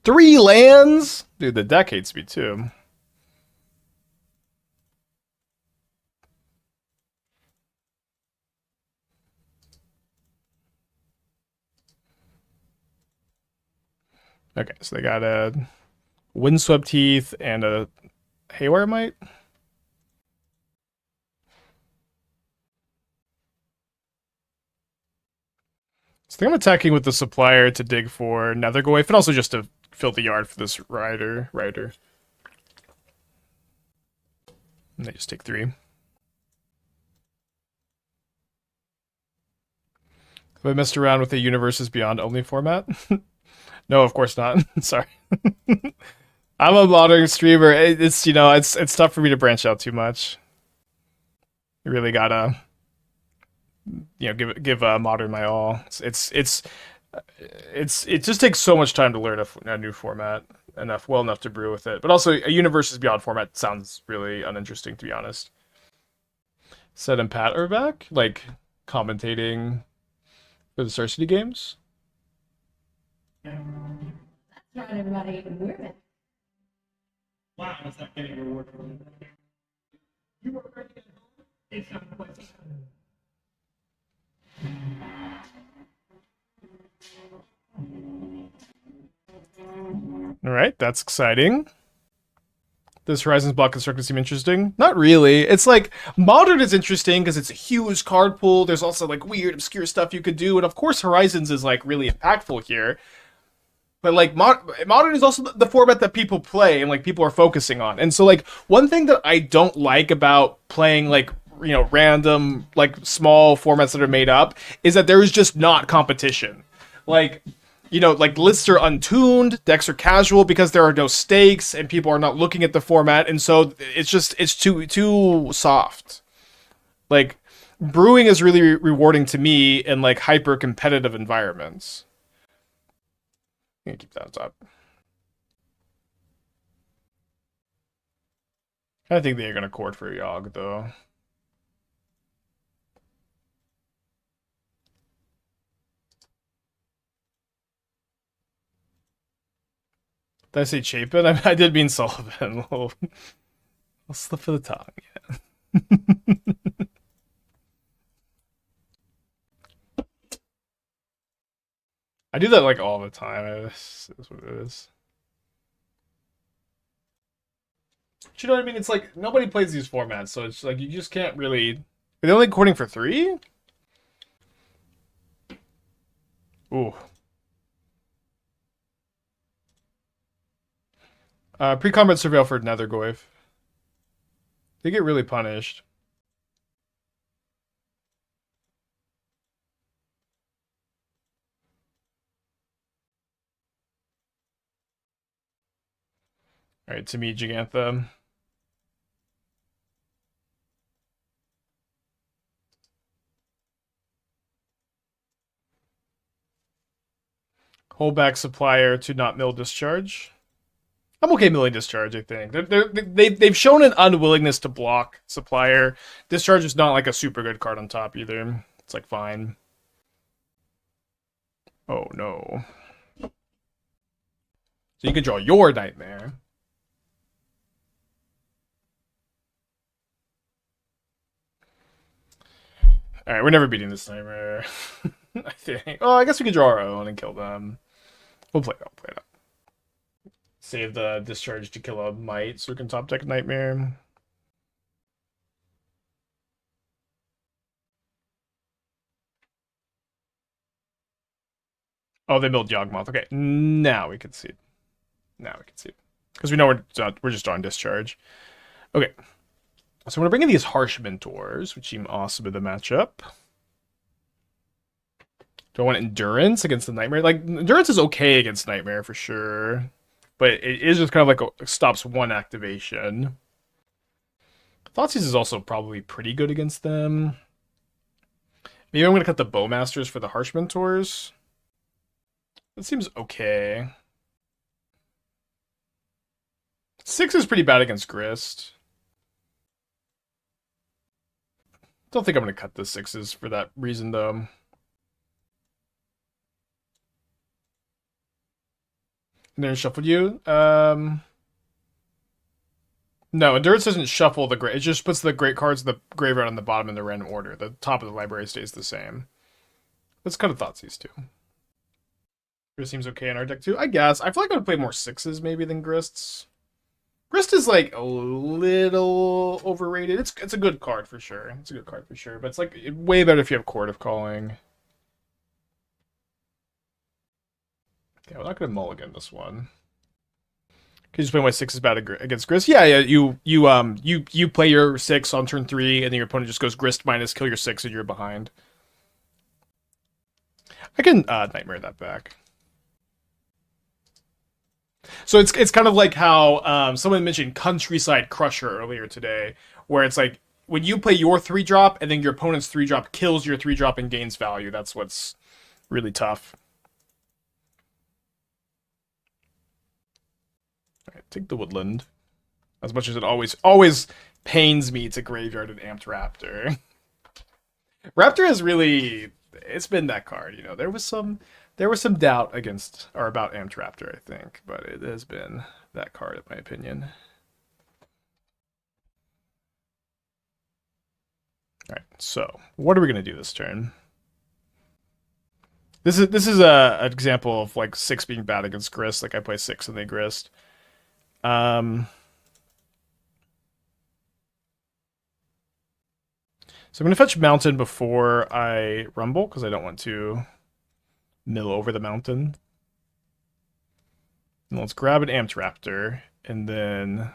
3 lands? Dude, the deck hates me too. Okay, so they got a Windswept Heath and a Haywire Might. So I think I'm attacking with the Supplier to dig for Nethergoyf and also just to fill the yard for this Rioter. And they just take 3. Have I messed around with the Universes Beyond only format? No, of course not. Sorry. I'm a modern streamer. It's it's tough for me to branch out too much. You really gotta give modern my all. It just takes so much time to learn a new format well enough to brew with it. But also a Universes Beyond format sounds really uninteresting, to be honest. Sed and Pat are back, like commentating for the Star City games. That's not everybody women. Wow, is that getting rewarded? You were already at home? It's not quite. All right, that's exciting. Does Horizons block constructed seem interesting? Not really. It's like Modern is interesting because it's a huge card pool. There's also like weird, obscure stuff you could do, and of course Horizons is like really impactful here. But like Modern is also the format that people play and like people are focusing on. And so like one thing that I don't like about playing like random like small formats that are made up is that there is just not competition. Like like lists are untuned, decks are casual because there are no stakes and people are not looking at the format, and so it's too soft. Like brewing is really rewarding to me in like hyper competitive environments. I'm gonna keep that on top. I think they're gonna court for Yogg though. Did I say Chapin? I did mean Sullivan. I'll slip of the tongue. Yeah. I do that like all the time. That's what it is. But you know what I mean? It's like nobody plays these formats, so it's like you just can't really. Are they only courting for 3? Ooh. Pre-combat surveil for Nethergoyf. They get really punished. Alright, to me, Jegantha. Hold back Supplier to not mill Discharge. I'm okay milling Discharge, I think. They've shown an unwillingness to block Supplier. Discharge is not like a super good card on top either. It's like fine. Oh no. So you can draw your Nightmare. Alright, we're never beating this Nightmare. I think. Oh, I guess we could draw our own and kill them. We'll play it out. Play it out. Save the discharge to kill a Might so we can top deck Nightmare. Oh, they build Yawgmoth. Okay, now we can see it. Now we can see it. Because we know we're just on discharge. Okay. So I'm going to bring in these Harsh Mentors, which seem awesome in the matchup. Do I want Endurance against the Nightmare? Like, Endurance is okay against Nightmare for sure. But it is just kind of like stops one activation. Thoughtseize is also probably pretty good against them. Maybe I'm going to cut the Bowmasters for the Harsh Mentors. That seems okay. 6 is pretty bad against Grist. Don't think I'm going to cut the 6s for that reason, though. And then shuffle you? No, Endurance doesn't shuffle the great. It just puts the great cards in the graveyard on the bottom in the random order. The top of the library stays the same. That's kind of Thoughtseize, too. Grist seems okay in our deck, too. I guess. I feel like I would play more 6s, maybe, than Grists. Grist is, like, a little overrated. It's a good card, for sure. It's a good card, for sure. But it's, like, way better if you have Chord of Calling. Okay, we're not going to mulligan this one. Can you just play my 6 is bad against Grist? Yeah, you play your 6 on turn 3, and then your opponent just goes Grist minus, kill your 6, and you're behind. I can Nightmare that back. So it's kind of like how someone mentioned Countryside Crusher earlier today, where it's like when you play your 3-drop and then your opponent's 3-drop kills your 3-drop and gains value. That's what's really tough. All right, take the Woodland. As much as it always pains me to graveyard an Amped Raptor. Raptor has really, it's been that card. You know, there was some doubt against or about Amped Raptor, I think, but it has been that card, in my opinion. All right, so what are we gonna do this turn? This is an example of like 6 being bad against Grist. Like I play 6 and they Grist. So I'm gonna fetch Mountain before I Rumble because I don't want to mill over the Mountain. And let's grab an Amped Raptor, and then I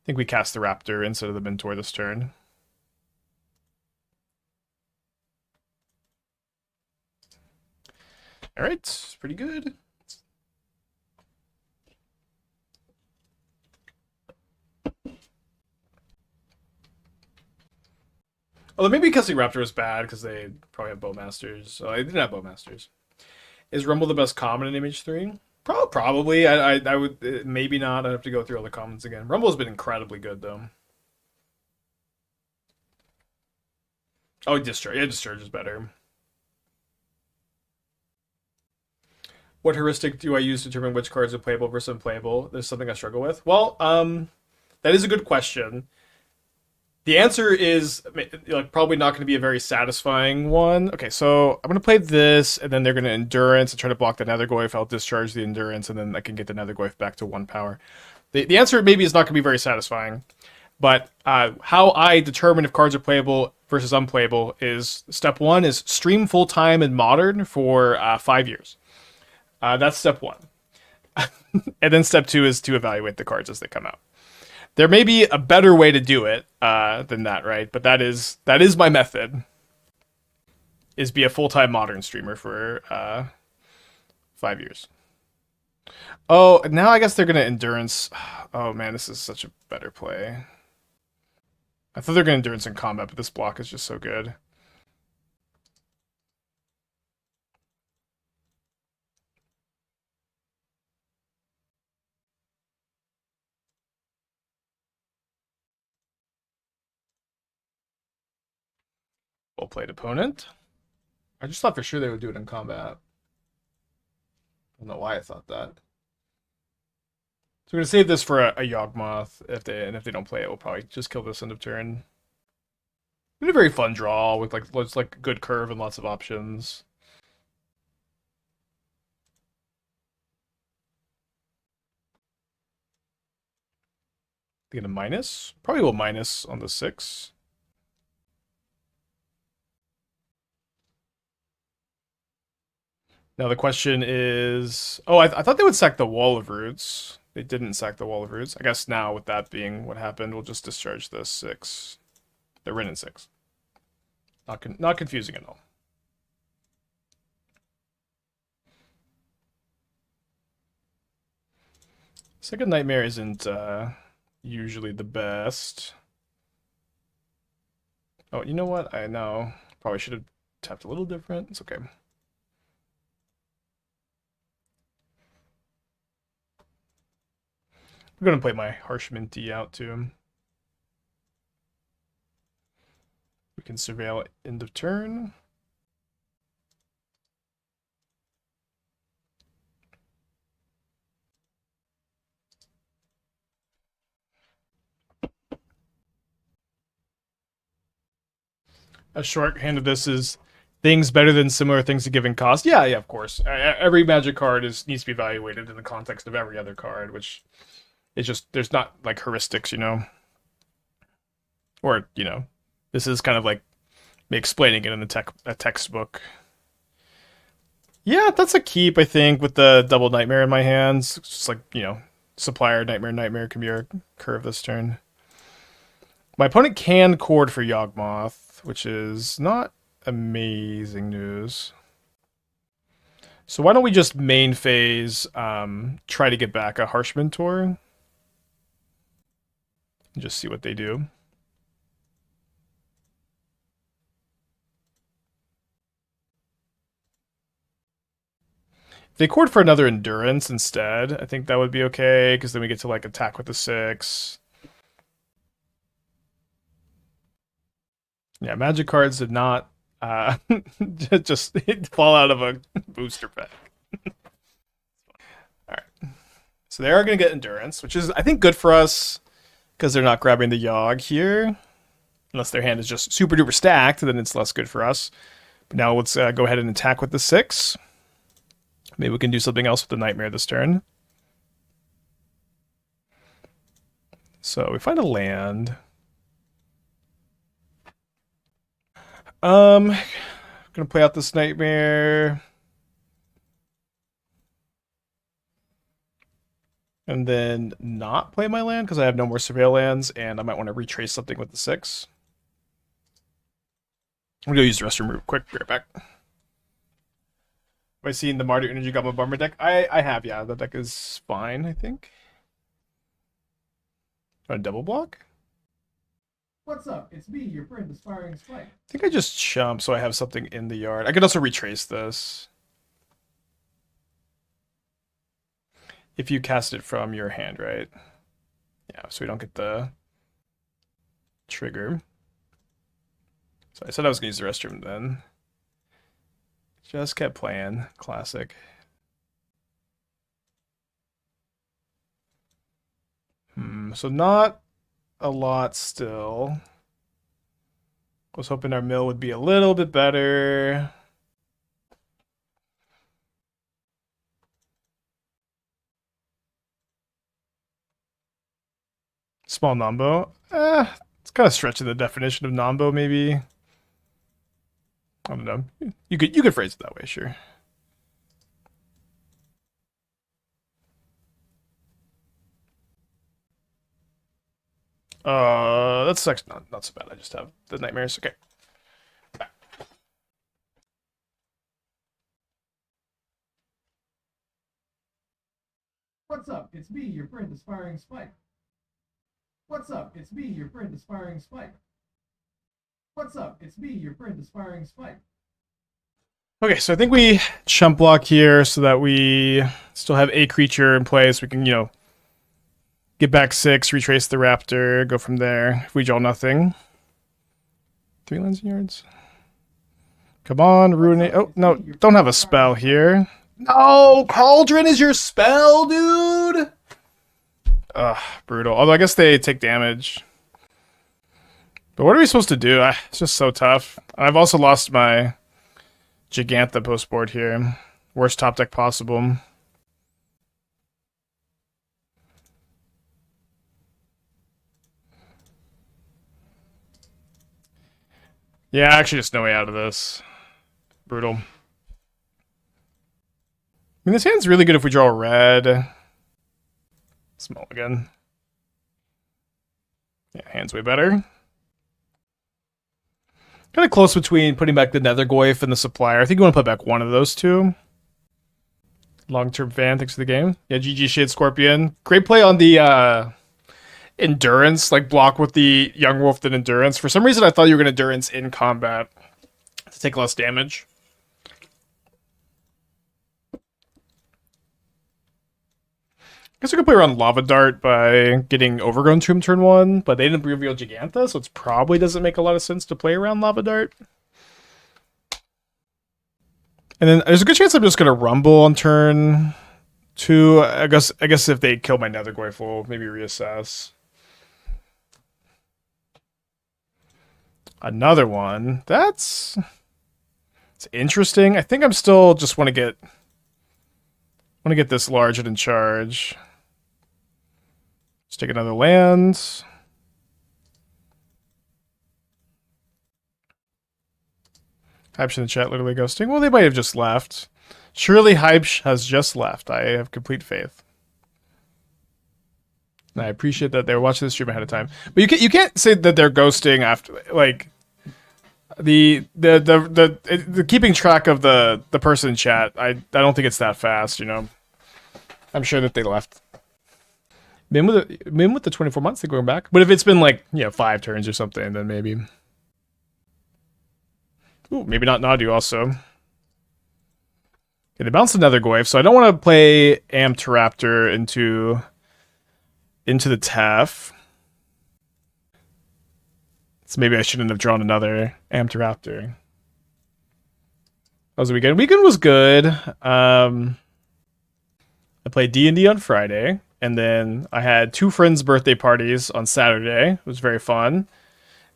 think we cast the Raptor instead of the Mentor this turn. All right, pretty good. Although maybe casting Raptor is bad because they probably have Bowmasters. Oh, they didn't have Bowmasters. Is Rumble the best common in Image 3? Probably. I would maybe not. I'd have to go through all the commons again. Rumble has been incredibly good though. Oh, Discharge. Yeah, Discharge is better. What heuristic do I use to determine which cards are playable versus unplayable? There's something I struggle with. Well, that is a good question. The answer is like probably not going to be a very satisfying one. Okay, so I'm going to play this, and then they're going to Endurance and try to block the Nethergoyf. I'll discharge the Endurance, and then I can get the Nethergoyf back to 1 power. The answer maybe is not going to be very satisfying, but how I determine if cards are playable versus unplayable is step 1 is stream full-time in Modern for 5 years. That's step 1. And then step 2 is to evaluate the cards as they come out. There may be a better way to do it than that, right? But that is my method. Is be a full-time Modern streamer for 5 years. Oh, now I guess they're gonna Endurance. Oh man, this is such a better play. I thought they were gonna Endurance in combat, but this block is just so good. Well played, opponent. I just thought for sure they would do it in combat. I don't know why I thought that. So we're gonna save this for a Yawgmoth. If they don't play it, we'll probably just kill this end of turn. Been a very fun draw with like looks like a good curve and lots of options. Get a minus? Probably will minus on the 6. Now the question is... Oh, I thought they would sack the Wall of Roots. They didn't sack the Wall of Roots. I guess now, with that being what happened, we'll just discharge the 6. The Rin and 6. Not confusing at all. Second Nightmare isn't usually the best. Oh, you know what? I know. Probably should have tapped a little different. It's okay. I'm going to play my Harsh Minty out too. We can surveil end of turn. A shorthand of this is things better than similar things to given cost. Yeah, of course. Every Magic card needs to be evaluated in the context of every other card, which is just, there's not like heuristics, you know? Or, you know, this is kind of like me explaining it in a textbook. Yeah, that's a keep, I think, with the double Nightmare in my hands. It's just like, you know, Supplier, Nightmare can be our curve this turn. My opponent can chord for Yawgmoth, which is not amazing news. So why don't we just main phase, try to get back a Harsh Mentor, and just see what they do. If they chord for another Endurance instead, I think that would be okay, because then we get to like attack with the 6. Yeah, Magic cards did not just fall out of a booster pack. Alright. So they are going to get Endurance, which is, I think, good for us, because they're not grabbing the Yogg here. Unless their hand is just super duper stacked, then it's less good for us. But now let's go ahead and attack with the 6. Maybe we can do something else with the Nightmare this turn. So we find a land. Gonna play out this Nightmare. And then not play my land because I have no more surveil lands, and I might want to retrace something with the 6. I'm gonna go use the restroom real quick. Be right back. Have I seen the Mardu Energy Goblin Bomber deck? I have, yeah. That deck is fine, I think. A double block? What's up? It's me, your friend, Aspiring Spike. I think I just chump so I have something in the yard. I could also retrace this. If you cast it from your hand, right? Yeah, so we don't get the trigger. So I said I was going to use the restroom then. Just kept playing. Classic. So not a lot still. Was hoping our mill would be a little bit better. Small Nombo. It's kind of stretching the definition of Nombo, maybe. I don't know. You could phrase it that way, sure. That's actually not so bad. I just have the nightmares. Okay. What's up? It's me, your friend, Aspiring Spike. What's up? It's me, your friend, Aspiring Spike. What's up? It's me, your friend, Aspiring Spike. Okay, so I think we chump block here so that we still have a creature in place. We can, you know, get back 6, retrace the raptor, go from there. If we draw nothing. 3 lands and yards. Come on, Ruinate. Oh, no, don't have a spell here. No, Cauldron is your spell, dude! Ugh, brutal. Although I guess they take damage. But what are we supposed to do? It's just so tough. I've also lost my Jegantha post board here. Worst top deck possible. Yeah, actually just no way out of this. Brutal. I mean, this hand's really good if we draw red. Small again. Yeah, hand's way better. Kind of close between putting back the Nethergoyf and the Supplier. I think you want to put back one of those two. Long-term fan, thanks for the game. Yeah, GG Shade Scorpion. Great play on the Endurance, like block with the Young Wolf and Endurance. For some reason, I thought you were going to Endurance in combat to take less damage. I guess we could play around Lava Dart by getting Overgrown Tomb turn 1, but they didn't reveal Jegantha, so it probably doesn't make a lot of sense to play around Lava Dart. And then there's a good chance I'm just gonna Rumble on turn 2. I guess if they kill my Nethergoyf, we'll maybe reassess. Another one. It's interesting. I think I'm still just want to get this large and in charge. Let's take another land. Hypsh in the chat literally ghosting. Well, they might have just left. Surely Hypsh has just left. I have complete faith. And I appreciate that they were watching the stream ahead of time. But you can't say that they're ghosting after, like, the keeping track of the person in chat. I don't think it's that fast, you know. I'm sure that they left. Min with the 24 months, they're going back. But if it's been like, 5 turns or something, then maybe. Ooh, maybe not Nadu also. Okay, they bounced another Nethergoyf, so I don't want to play Amped Raptor into the TEF. So maybe I shouldn't have drawn another Amped Raptor. How was the weekend? Weekend was good. I played D&D on Friday, and then I had 2 friends' birthday parties on Saturday. It was very fun.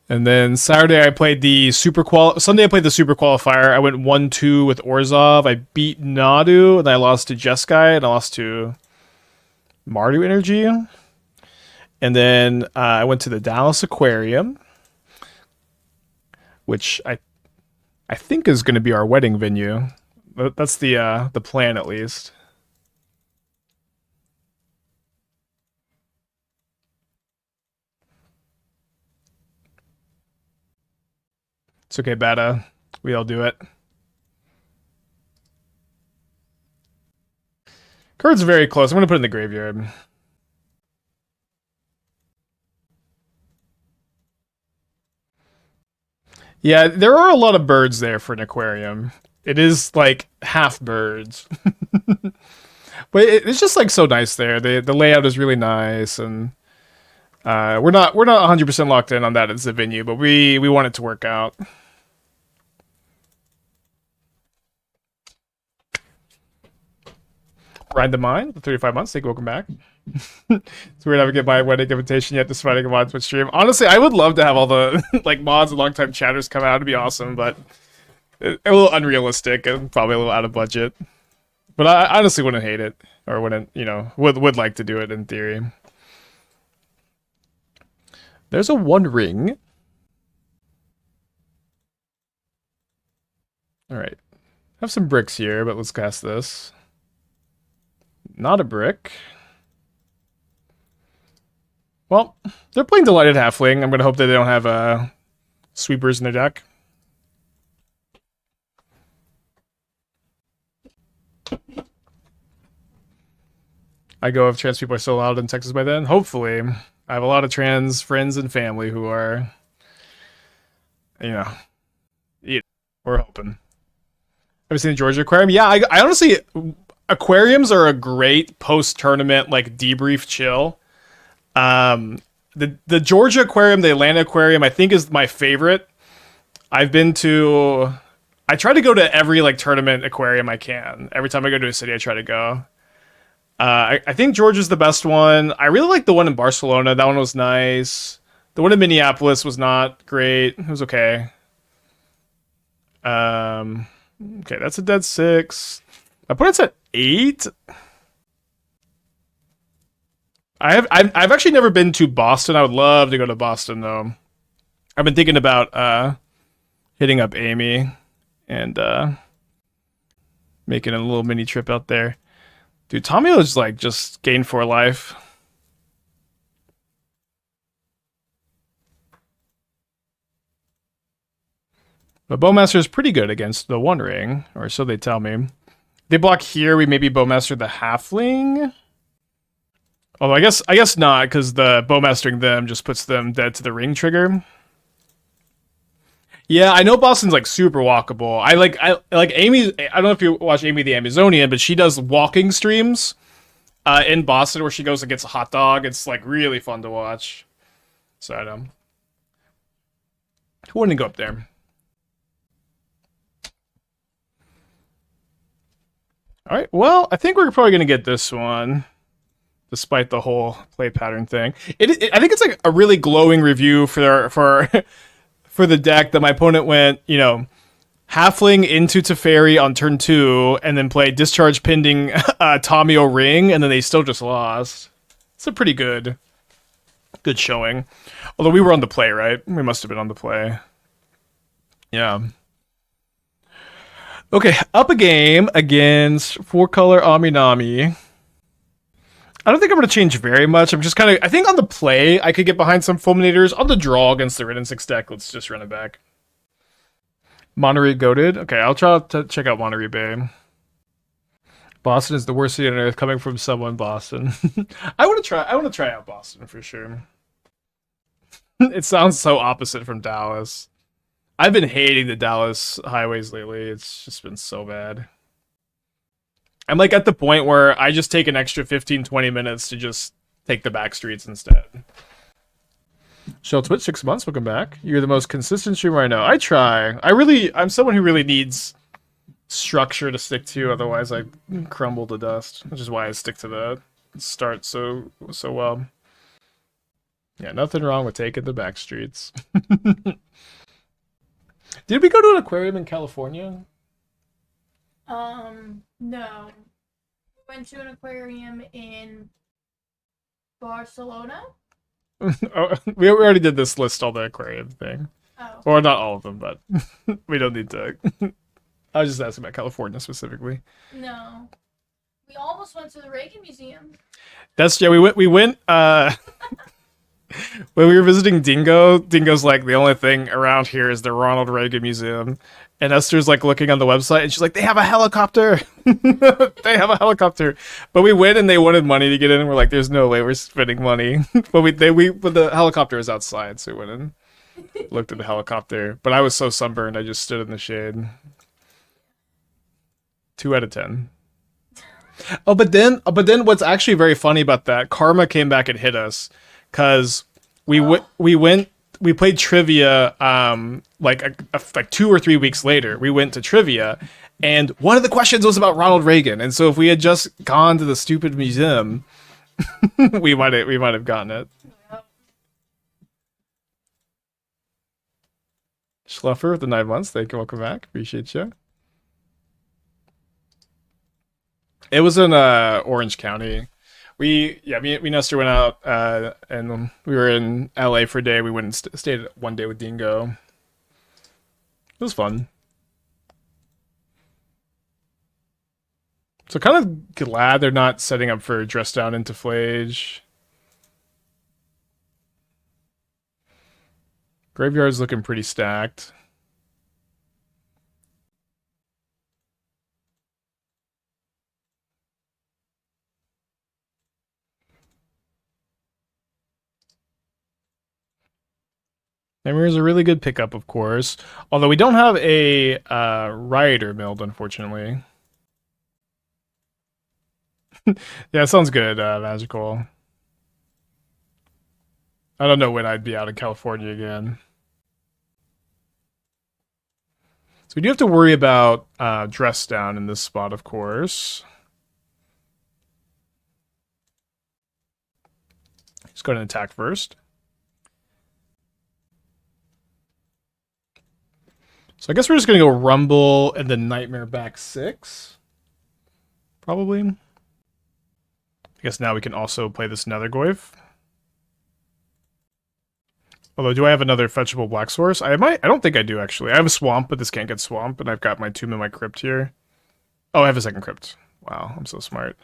And then Saturday I played the Sunday I played the Super Qualifier. I went 1-2 with Orzhov. I beat Nadu, and I lost to Jeskai, and I lost to Mardu Energy. And then I went to the Dallas Aquarium, which I think is going to be our wedding venue. That's the plan, at least. It's okay, Bata. We all do it. Card's very close. I'm going to put it in the graveyard. Yeah, there are a lot of birds there for an aquarium. It is like half birds. But it's just like so nice there. The layout is really nice, and we're not 100% locked in on that as a venue, but we want it to work out. Ride the Mine, the 35 months. Thank you, welcome back. It's weird I haven't get my wedding invitation yet, despite getting a mod Twitch stream. Honestly, I would love to have all the like mods and longtime chatters come out. It'd be awesome, but a little unrealistic and probably a little out of budget. But I honestly wouldn't hate it, or wouldn't, would like to do it in theory. There's a One Ring. All right, have some bricks here, but let's cast this. Not a brick. Well, they're playing Delighted Halfling. I'm going to hope that they don't have sweepers in their deck. I go if trans people are still allowed in Texas by then. Hopefully. I have a lot of trans friends and family who are, we're hoping. Have you seen the Georgia Aquarium? Yeah, I honestly... Aquariums are a great post-tournament, like, debrief chill. The Georgia Aquarium, the Atlanta Aquarium, I think is my favorite. I try to go to every, like, tournament aquarium I can. Every time I go to a city, I try to go. I think Georgia's the best one. I really like the one in Barcelona. That one was nice. The one in Minneapolis was not great. It was okay. Okay, that's a dead 6. My opponent's at 8. I've actually never been to Boston. I would love to go to Boston though. I've been thinking about hitting up Amy and making a little mini trip out there. Dude, Tomio is like just gained 4 life. But Bowmaster is pretty good against the One Ring, or so they tell me. They block here, we maybe Bowmaster the Halfling. Although I guess not, because the Bowmastering them just puts them dead to the ring trigger. Yeah, I know Boston's like super walkable. I like Amy. I don't know if you watch Amy the Amazonian, but she does walking streams in Boston where she goes and gets a hot dog. It's like really fun to watch. So I don't know. Who wouldn't go up there? All right. Well, I think we're probably gonna get this one, despite the whole play pattern thing. I think it's like a really glowing review for for the deck that my opponent went, you know, Halfling into Teferi on turn 2, and then played Discharge Pending Tomio Ring, and then they still just lost. It's a pretty good showing. Although we were on the play, right? We must have been on the play. Yeah. Okay, up a game against 4-color Aminami. I don't think I'm going to change very much. I'm just kind of... I think on the play, I could get behind some Fulminators. On the draw against the Ridden 6 deck, let's just run it back. Monterey goated. Okay, I'll try to check out Monterey Bay. Boston is the worst city on earth, coming from someone Boston. I want to try out Boston for sure. It sounds so opposite from Dallas. I've been hating the Dallas highways lately. It's just been so bad. I'm like at the point where I just take an extra 15-20 minutes to just take the back streets instead. Shell Twitch, 6 months, welcome back. You're the most consistent streamer I know. I try. I'm someone who really needs structure to stick to, otherwise I crumble to dust. Which is why I stick to the start so well. Yeah, nothing wrong with taking the back streets. Did we go to an aquarium in California? No. We went to an aquarium in Barcelona. Oh, we already did this list, all the aquarium thing. Oh. Or not all of them, but we don't need to. I was just asking about California specifically. No. We almost went to the Reagan Museum. Yeah, we went when we were visiting Dingo's like, the only thing around here is the Ronald Reagan Museum. And Esther's like looking on the website and she's like, they have a helicopter. They have a helicopter. But we went and they wanted money to get in and we're like, there's no way we're spending money. But the helicopter was outside, so we went in, looked at the helicopter. But I was so sunburned I just stood in the shade. 2 out of 10. Oh, but then what's actually very funny about that, karma came back and hit us. Cause we played trivia like 2 or 3 weeks later. We went to trivia, and one of the questions was about Ronald Reagan. And so if we had just gone to the stupid museum, we might have gotten it. Schluffer with the 9 months. Thank you. Welcome back. Appreciate you. It was in Orange County. Me and Nestor went out, and we were in LA for a day. We went and stayed one day with Dingo. It was fun. So kind of glad they're not setting up for Dress Down into Flage. Graveyard's looking pretty stacked. Nightmare is a really good pickup, of course. Although we don't have a Rioter milled, unfortunately. Yeah, sounds good, Magical. I don't know when I'd be out in California again. So we do have to worry about Dress Down in this spot, of course. Let's go ahead and attack first. So I guess we're just going to go Rumble and then Nightmare back 6. Probably. I guess now we can also play this Nethergoyf. Although, do I have another fetchable black source? I don't think I do, actually. I have a swamp, but this can't get swamp, and I've got my tomb and my crypt here. Oh, I have a second crypt. Wow, I'm so smart.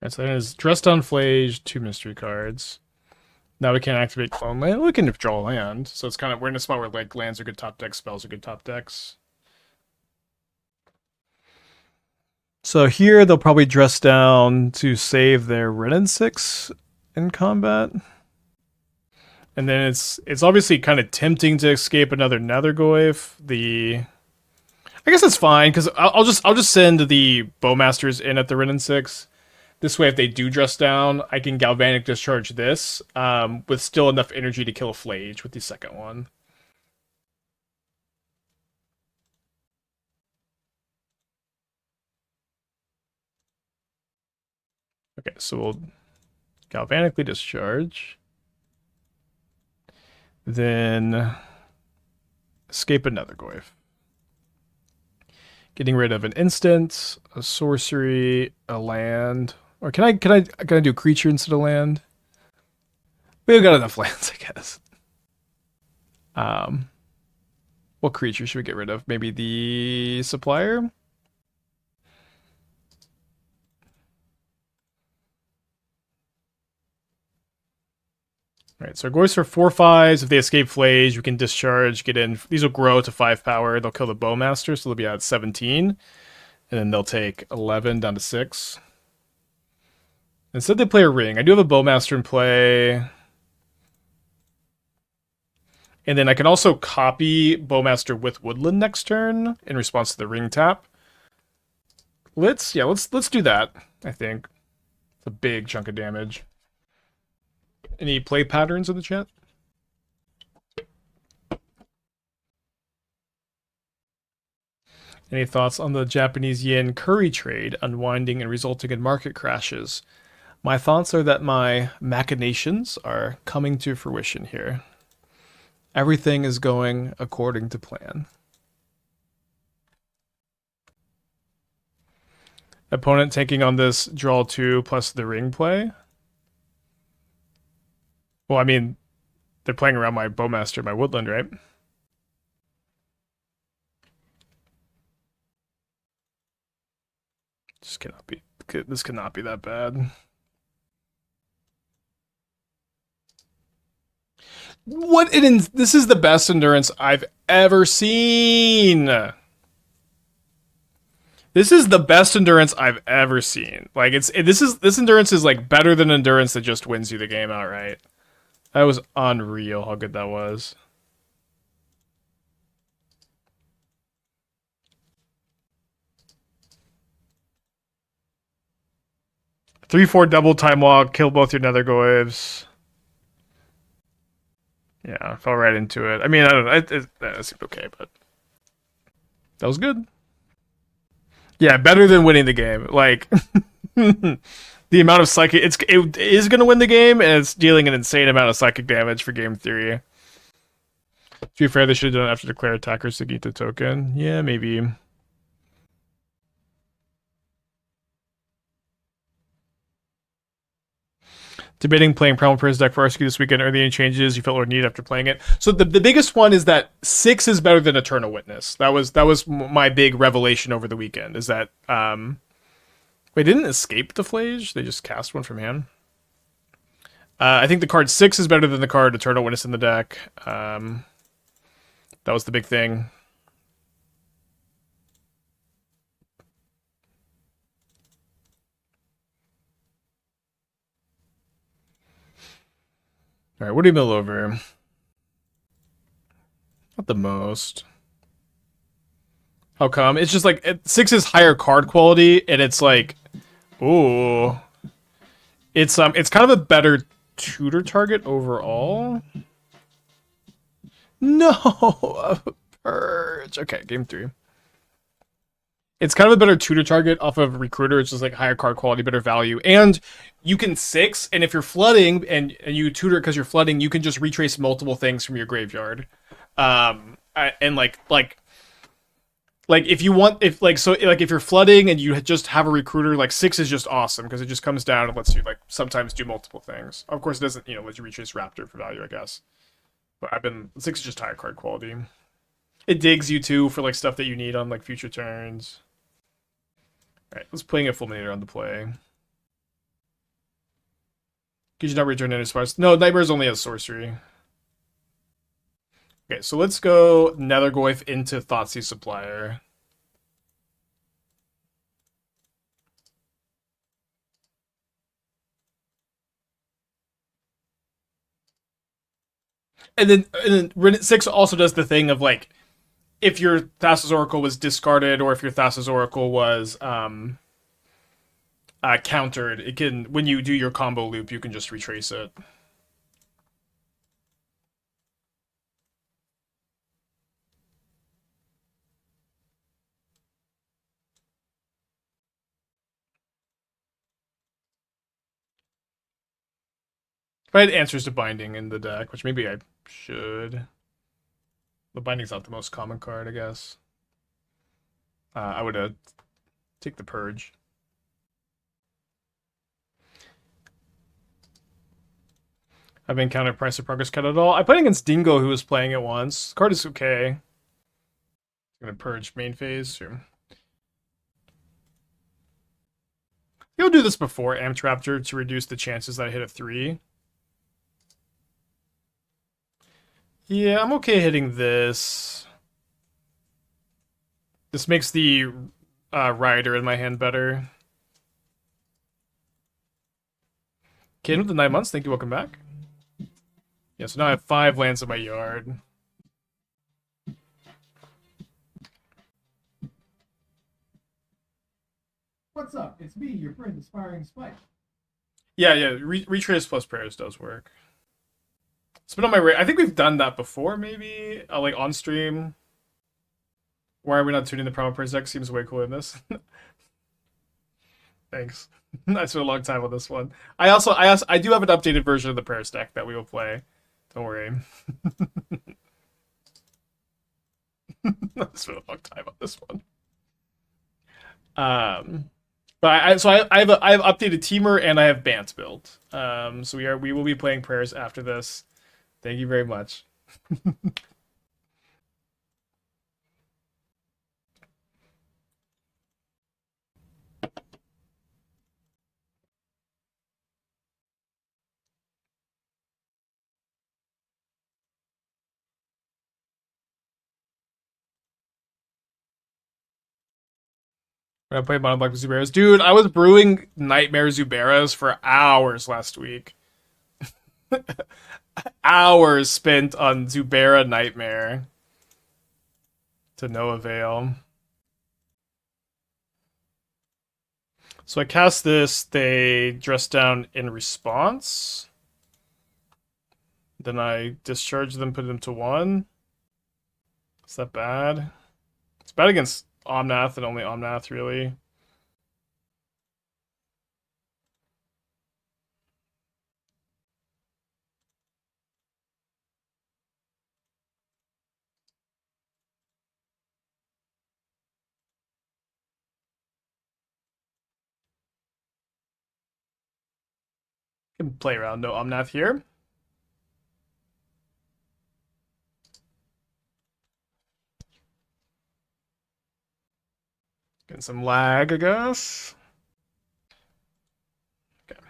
Alright, so that is Dressed on Flage, 2 mystery cards. Now we can't activate Clone Land. We can draw land. So it's kind of, we're in a spot where like lands are good top decks, spells are good top decks. So here they'll probably dress down to save their Renin 6 in combat. And then it's obviously kind of tempting to escape another Nethergoyf. I guess that's fine, because I'll just send the Bowmasters in at the Renin 6. This way, if they do dress down, I can Galvanic Discharge this with still enough energy to kill a Flage with the second one. Okay, so we'll Galvanically Discharge. Then escape another Nethergoyf. Getting rid of an instant, a sorcery, a land. Or can I do creature instead of land? We've got enough lands, I guess. What creature should we get rid of? Maybe the Supplier? Alright, so our Goys are 4/5s. If they escape Flage, we can discharge, get in. These will grow to 5 power. They'll kill the Bowmaster, so they'll be at 17. And then they'll take 11 down to 6. Instead, they play a ring. I do have a Bowmaster in play. And then I can also copy Bowmaster with Woodland next turn in response to the ring tap. Let's do that, I think. It's a big chunk of damage. Any play patterns in the chat? Any thoughts on the Japanese yen curry trade unwinding and resulting in market crashes? My thoughts are that my machinations are coming to fruition here. Everything is going according to plan. Opponent taking on this draw 2 plus the ring play. Well, I mean, they're playing around my Bowmaster, my Woodland, right? This cannot be that bad. This is the best endurance I've ever seen. This is the best endurance I've ever seen. Like this endurance is like better than endurance that just wins you the game outright. That was unreal how good that was. Three, 4 double time walk, kill both your Nethergoyfs. Yeah, I fell right into it. I mean, I don't know. It seemed okay, but that was good. Yeah, better than winning the game. Like the amount of psychic, it is going to win the game, and it's dealing an insane amount of psychic damage for game 3. To be fair, they should have done it after declare attackers to get the token. Yeah, maybe. Debating playing Primal Prince deck for RSQ this weekend. Are there any changes you felt or need after playing it? So the biggest one is that 6 is better than Eternal Witness. That was my big revelation over the weekend. Is that wait, didn't escape the Flage? They just cast one from hand. I think the card 6 is better than the card Eternal Witness in the deck. That was the big thing. All right, what do you mill over? Not the most. How come? It's just like 6 is higher card quality, and it's like, ooh, it's kind of a better tutor target overall. No, Purge. Okay, game 3. It's kind of a better tutor target off of Recruiter. It's just like higher card quality, better value. And you can 6, and if you're flooding and you tutor because you're flooding, you can just retrace multiple things from your graveyard. And like if you want if like so like if you're flooding and you just have a Recruiter, like 6 is just awesome because it just comes down and lets you like sometimes do multiple things. Of course it doesn't, let you retrace Raptor for value, I guess. But 6 is just higher card quality. It digs you too for like stuff that you need on like future turns. Alright, let's playing a Fulminator on the play. Could you not return any spars? No, Nightmare's only a sorcery. Okay, so let's go Nethergoyf into Thoughtseize Supplier. And then Ren 6 also does the thing of like, if your Thassa's Oracle was discarded or if your Thassa's Oracle was countered, it can, when you do your combo loop, you can just retrace it. If I had Answers to Binding in the deck, which maybe I should. The Binding's not the most common card, I guess. I would take the Purge. I've been counter Price of Progress cut at all. I played against Dingo, who was playing it once. The card is okay. I'm gonna Purge main phase. Sure. You'll do this before Amped Raptor to reduce the chances that I hit a 3. Yeah, I'm okay hitting this. This makes the Rioter in my hand better. Kid with the 9 months, thank you, welcome back. Yeah, so now I have 5 lands in my yard. What's up? It's me, your friend, Aspiring Spike. Yeah, Retrace plus Prayers does work. It's been on my radar. I think we've done that before, maybe, like on stream. Why are we not tuning the Primal Praise deck? Seems way cooler than this. Thanks. I spent a long time on this one. I do have an updated version of the Prayers deck that we will play. Don't worry. I spent a long time on this one. But I have updated Teamer and I have Bant built. So we will be playing Prayers after this. Thank you very much. I played Mono Black with Zuberas. Dude, I was brewing Nightmare Zuberas for hours last week. Hours spent on Zubera Nightmare. To no avail. So I cast this, they dress down in response. Then I discharge them, put them to 1. Is that bad? It's bad against Omnath and only Omnath, really. Can play around, no Omnath here. Getting some lag, I guess. Okay.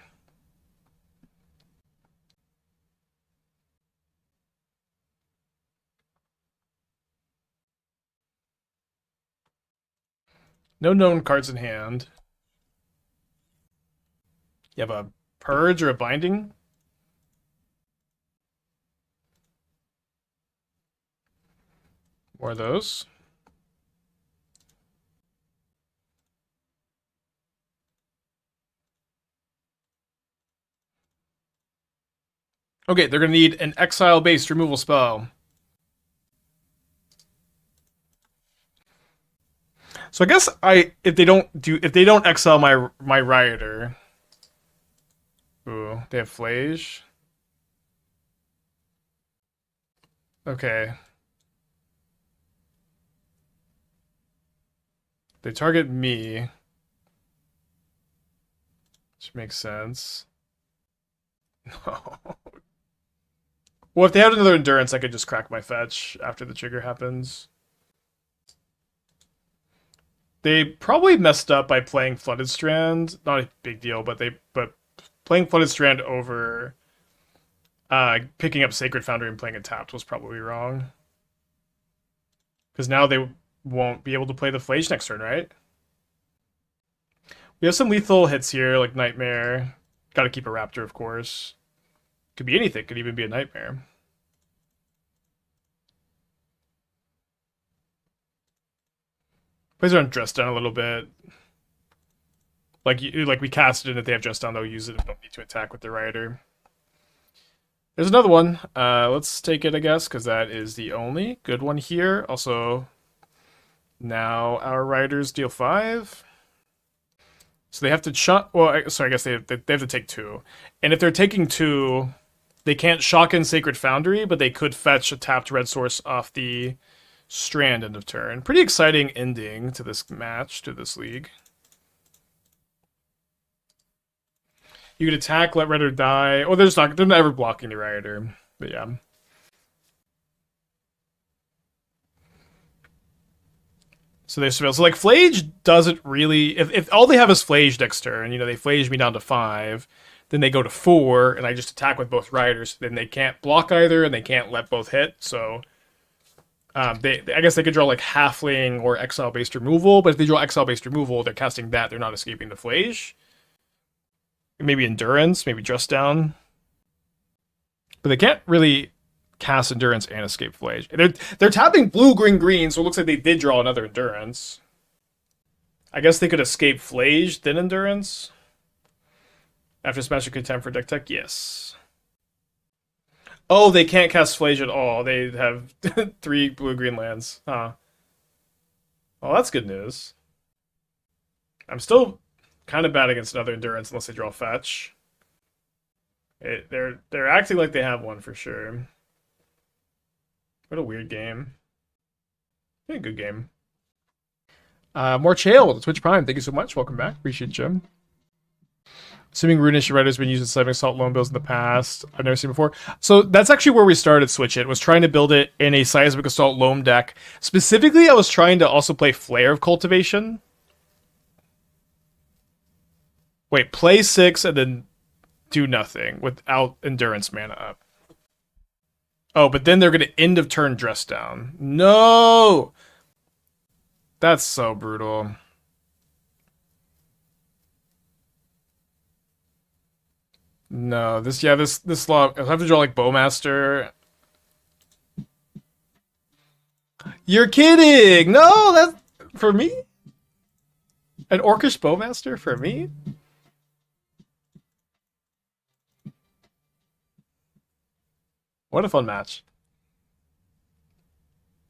No known cards in hand. You have a Purge or a Binding? More of those. Okay, they're going to need an exile-based removal spell. So I guess if they don't exile my Rioter. Ooh, they have Flage. Okay. They target me. Which makes sense. No. Well, if they had another Endurance, I could just crack my fetch after the trigger happens. They probably messed up by playing Flooded Strand. Not a big deal, but playing Flooded Strand over picking up Sacred Foundry and playing it tapped was probably wrong. Because now they won't be able to play the Flage next turn, right? We have some lethal hits here, like Nightmare. Gotta keep a Raptor, of course. Could be anything, could even be a Nightmare. Plays around Dress Down a little bit. Like we cast it, and if they have Dress Down, they'll use it if they don't need to attack with their Rioter. There's another one. Let's take it, I guess, because that is the only good one here. Also, now our Rioters deal 5. So they have to shock. Well, sorry, I guess they have to take 2. And if they're taking 2, they can't shock in Sacred Foundry, but they could fetch a tapped red source off the Strand end of turn. Pretty exciting ending to this match, to this league. You could attack, let Redder die. Oh, they're never blocking the Rioter. But yeah. So they surveil. So like Flage doesn't really. If all they have is Flage next turn, they Flage me down to 5, then they go to 4, and I just attack with both Rioters. Then they can't block either, and they can't let both hit. So I guess they could draw like Halfling or Exile based removal. But if they draw Exile based removal, they're casting that. They're not escaping the Flage. Maybe Endurance, maybe Dress Down. But they can't really cast Endurance and escape Flage. They're tapping blue, green, green, so it looks like they did draw another Endurance. I guess they could escape Flage, then Endurance. After Smash Contempt for deck tech, yes. Oh, they can't cast Flage at all. They have 3 blue-green lands. Huh. Well, that's good news. I'm still kind of bad against another Endurance unless they draw Fetch. They're acting like they have one for sure. What a weird game. Yeah, good game. More Chael with the Twitch Prime. Thank you so much. Welcome back. Appreciate you. Assuming Ruination Rioter has been used in Seismic Assault loan builds in the past. I've never seen before. So that's actually where we started Switch It. Was trying to build it in a Seismic Assault loam deck. Specifically, I was trying to also play Flare of Cultivation. Wait, play 6 and then do nothing without Endurance mana up. Oh, but then they're going to end of turn Dress Down. No! That's so brutal. No, this log, I'll have to draw like Bowmaster. You're kidding! No, that's for me? An Orcish Bowmaster for me? What a fun match.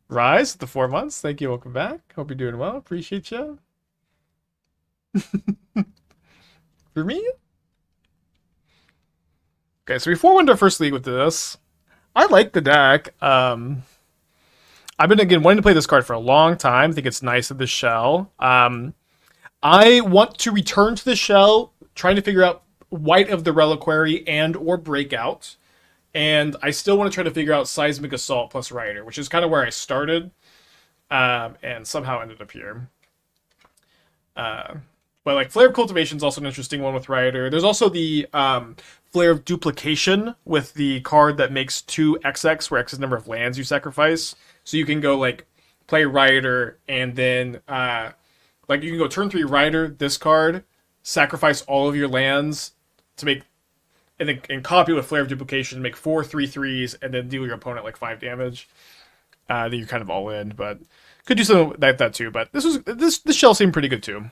Rise, the 4 months. Thank you. Welcome back. Hope you're doing well. Appreciate you. For me? Okay, so we 4-1 our first league with this. I like the deck. I've been, again, wanting to play this card for a long time. I think it's nice in the shell. I want to return to the shell, trying to figure out White of the Reliquary and or Breakout. And I still want to try to figure out Seismic Assault plus Rioter, which is kind of where I started, and somehow ended up here. But like Flare of Cultivation is also an interesting one with Rioter. There's also the Flare of Duplication with the card that makes 2 XX, where X is the number of lands you sacrifice. So you can go like play Rioter, and then like you can go turn 3 Rioter, this card, sacrifice all of your lands to make. And copy with Flare of Duplication, make 4 3/3s, and then deal your opponent like 5 damage. Then you're kind of all in, but could do something like that too. But this shell seemed pretty good too.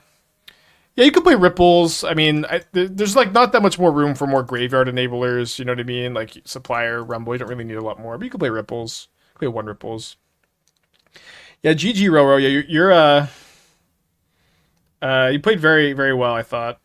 Yeah, you could play Ripples. I mean, there's like not that much more room for more graveyard enablers. You know what I mean? Like Supplier, Rumble. You don't really need a lot more, but you can play Ripples. Play 1 Ripples. Yeah, GG Roro. Yeah, You played very, very well, I thought.